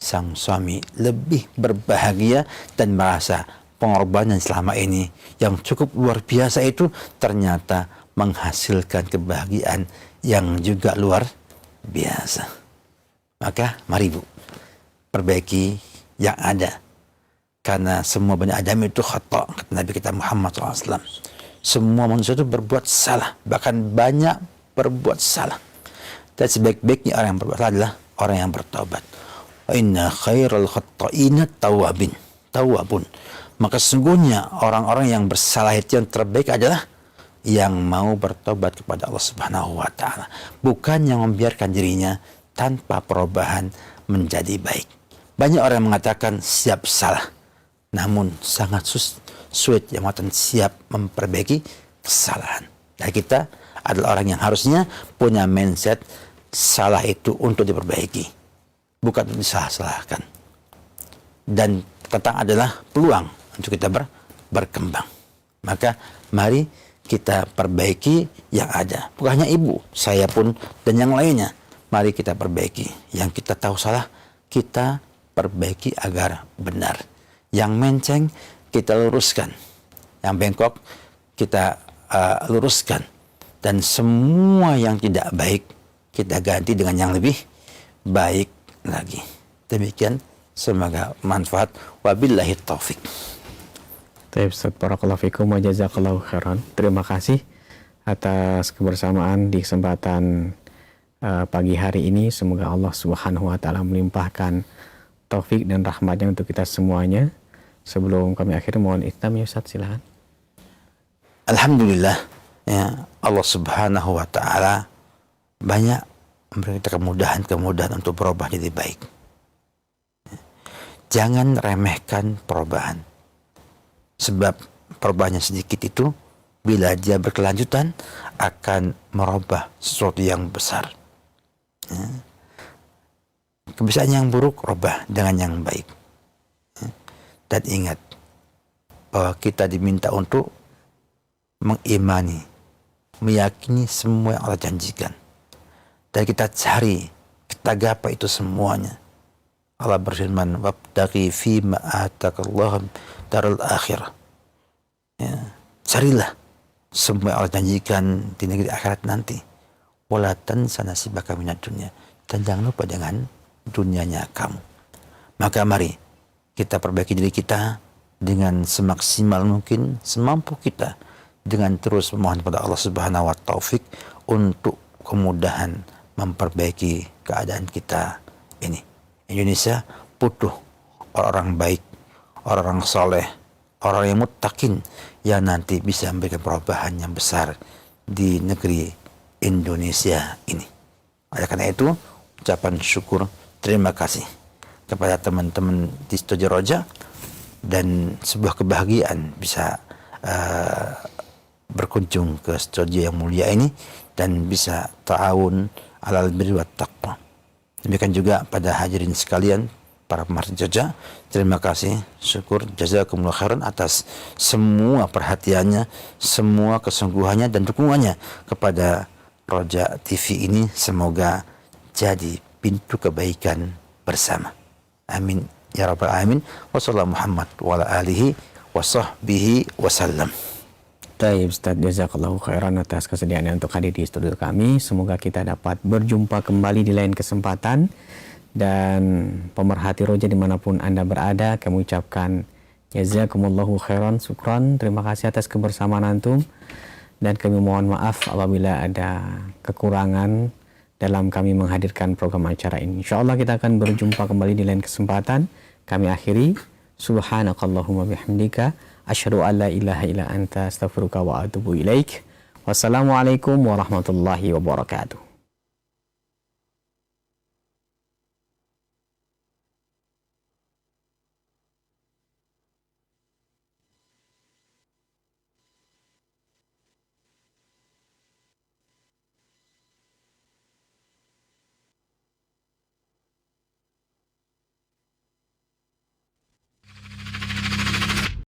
Sang suami lebih berbahagia dan merasa pengorbanan selama ini yang cukup luar biasa itu ternyata menghasilkan kebahagiaan yang juga luar biasa. Maka mari Bu, perbaiki yang ada. Karena semua Bani Adam itu khata, kata Nabi kita Muhammad SAW. Semua manusia itu berbuat salah, bahkan banyak berbuat salah. Dan sebaik-baiknya orang yang berbuat salah adalah orang yang bertaubat. Inna khairal khatta'ina tawabun. Maka sesungguhnya orang-orang yang bersalah itu yang terbaik adalah yang mau bertobat kepada Allah Subhanahu wa taala, bukan yang membiarkan dirinya tanpa perubahan menjadi baik. Banyak orang yang mengatakan siap salah, namun sangat sulit yang mengatakan siap memperbaiki kesalahan. Dan kita adalah orang yang harusnya punya mindset salah itu untuk diperbaiki, bukan untuk disalah-salahkan. Dan tentang adalah peluang untuk kita berkembang. Maka mari kita perbaiki yang ada. Bukan hanya ibu, saya pun dan yang lainnya. Mari kita perbaiki. Yang kita tahu salah, kita perbaiki agar benar. Yang menceng, kita luruskan. Yang bengkok kita luruskan. Dan semua yang tidak baik kita ganti dengan yang lebih baik lagi. Demikian, semoga manfaat. Wabillahi taufik. Baik, Ustaz, barakallahu fikum wa jazakallahu khairan. Terima kasih atas kebersamaan di kesempatan pagi hari ini. Semoga Allah Subhanahu wa taala melimpahkan taufik dan rahmatnya untuk kita semuanya. Sebelum kami akhiri, mohon ikhtam ya Ustaz, silakan. Alhamdulillah, ya, Allah Subhanahu wa taala banyak memberi kita kemudahan untuk berubah jadi baik. Jangan remehkan perubahan. Sebab perubahannya sedikit itu, bila dia berkelanjutan, akan merubah sesuatu yang besar. Ya. Kebiasaan yang buruk, rubah dengan yang baik. Ya. Dan ingat, bahwa kita diminta untuk mengimani, meyakini semua yang Allah janjikan. Dan kita cari, kita gapai itu semuanya. Allah berfirman, wabtaghi fima atakallahu darul akhirah. Ya. Carilah semua yang Allah janjikan di negeri akhirat nanti. Wala tansa nasibaka minad dunya. Dan jangan lupa dengan dunianya kamu. Maka mari kita perbaiki diri kita dengan semaksimal mungkin, semampu kita, dengan terus memohon kepada Allah Subhanahu wa taufik untuk kemudahan memperbaiki keadaan kita ini. Indonesia butuh orang-orang baik, orang-orang soleh, orang yang muttaqin yang nanti bisa memberikan perubahan yang besar di negeri Indonesia ini. Oleh karena itu, ucapan syukur, terima kasih kepada teman-teman di Studio Roja, dan sebuah kebahagiaan bisa berkunjung ke studio yang mulia ini dan bisa ta'awun alal birri wat taqwa. Demikian juga pada hadirin sekalian, para pemirsa Roja, terima kasih, syukur, jazakumullah khairan atas semua perhatiannya, semua kesungguhannya dan dukungannya kepada Roja TV ini. Semoga jadi pintu kebaikan bersama. Amin ya rabbal alamin. Wassallallahu Muhammad wa ala alihi wa sahbihi wasallam. Baik, Ustaz, jazakallahu khairan atas kesediaannya untuk hadir di studio kami. Semoga kita dapat berjumpa kembali di lain kesempatan. Dan pemerhati Roja dimanapun Anda berada, kami ucapkan jazakumullahu khairan, syukran, terima kasih atas kebersamaan antum. Dan kami mohon maaf apabila ada kekurangan dalam kami menghadirkan program acara ini. InsyaAllah kita akan berjumpa kembali di lain kesempatan. Kami akhiri, subhanakallahumma bihamdika, asyhadu an la ilaha illa anta, astaghfiruka wa atubu ilaik. Wassalamualaikum warahmatullahi wabarakatuh.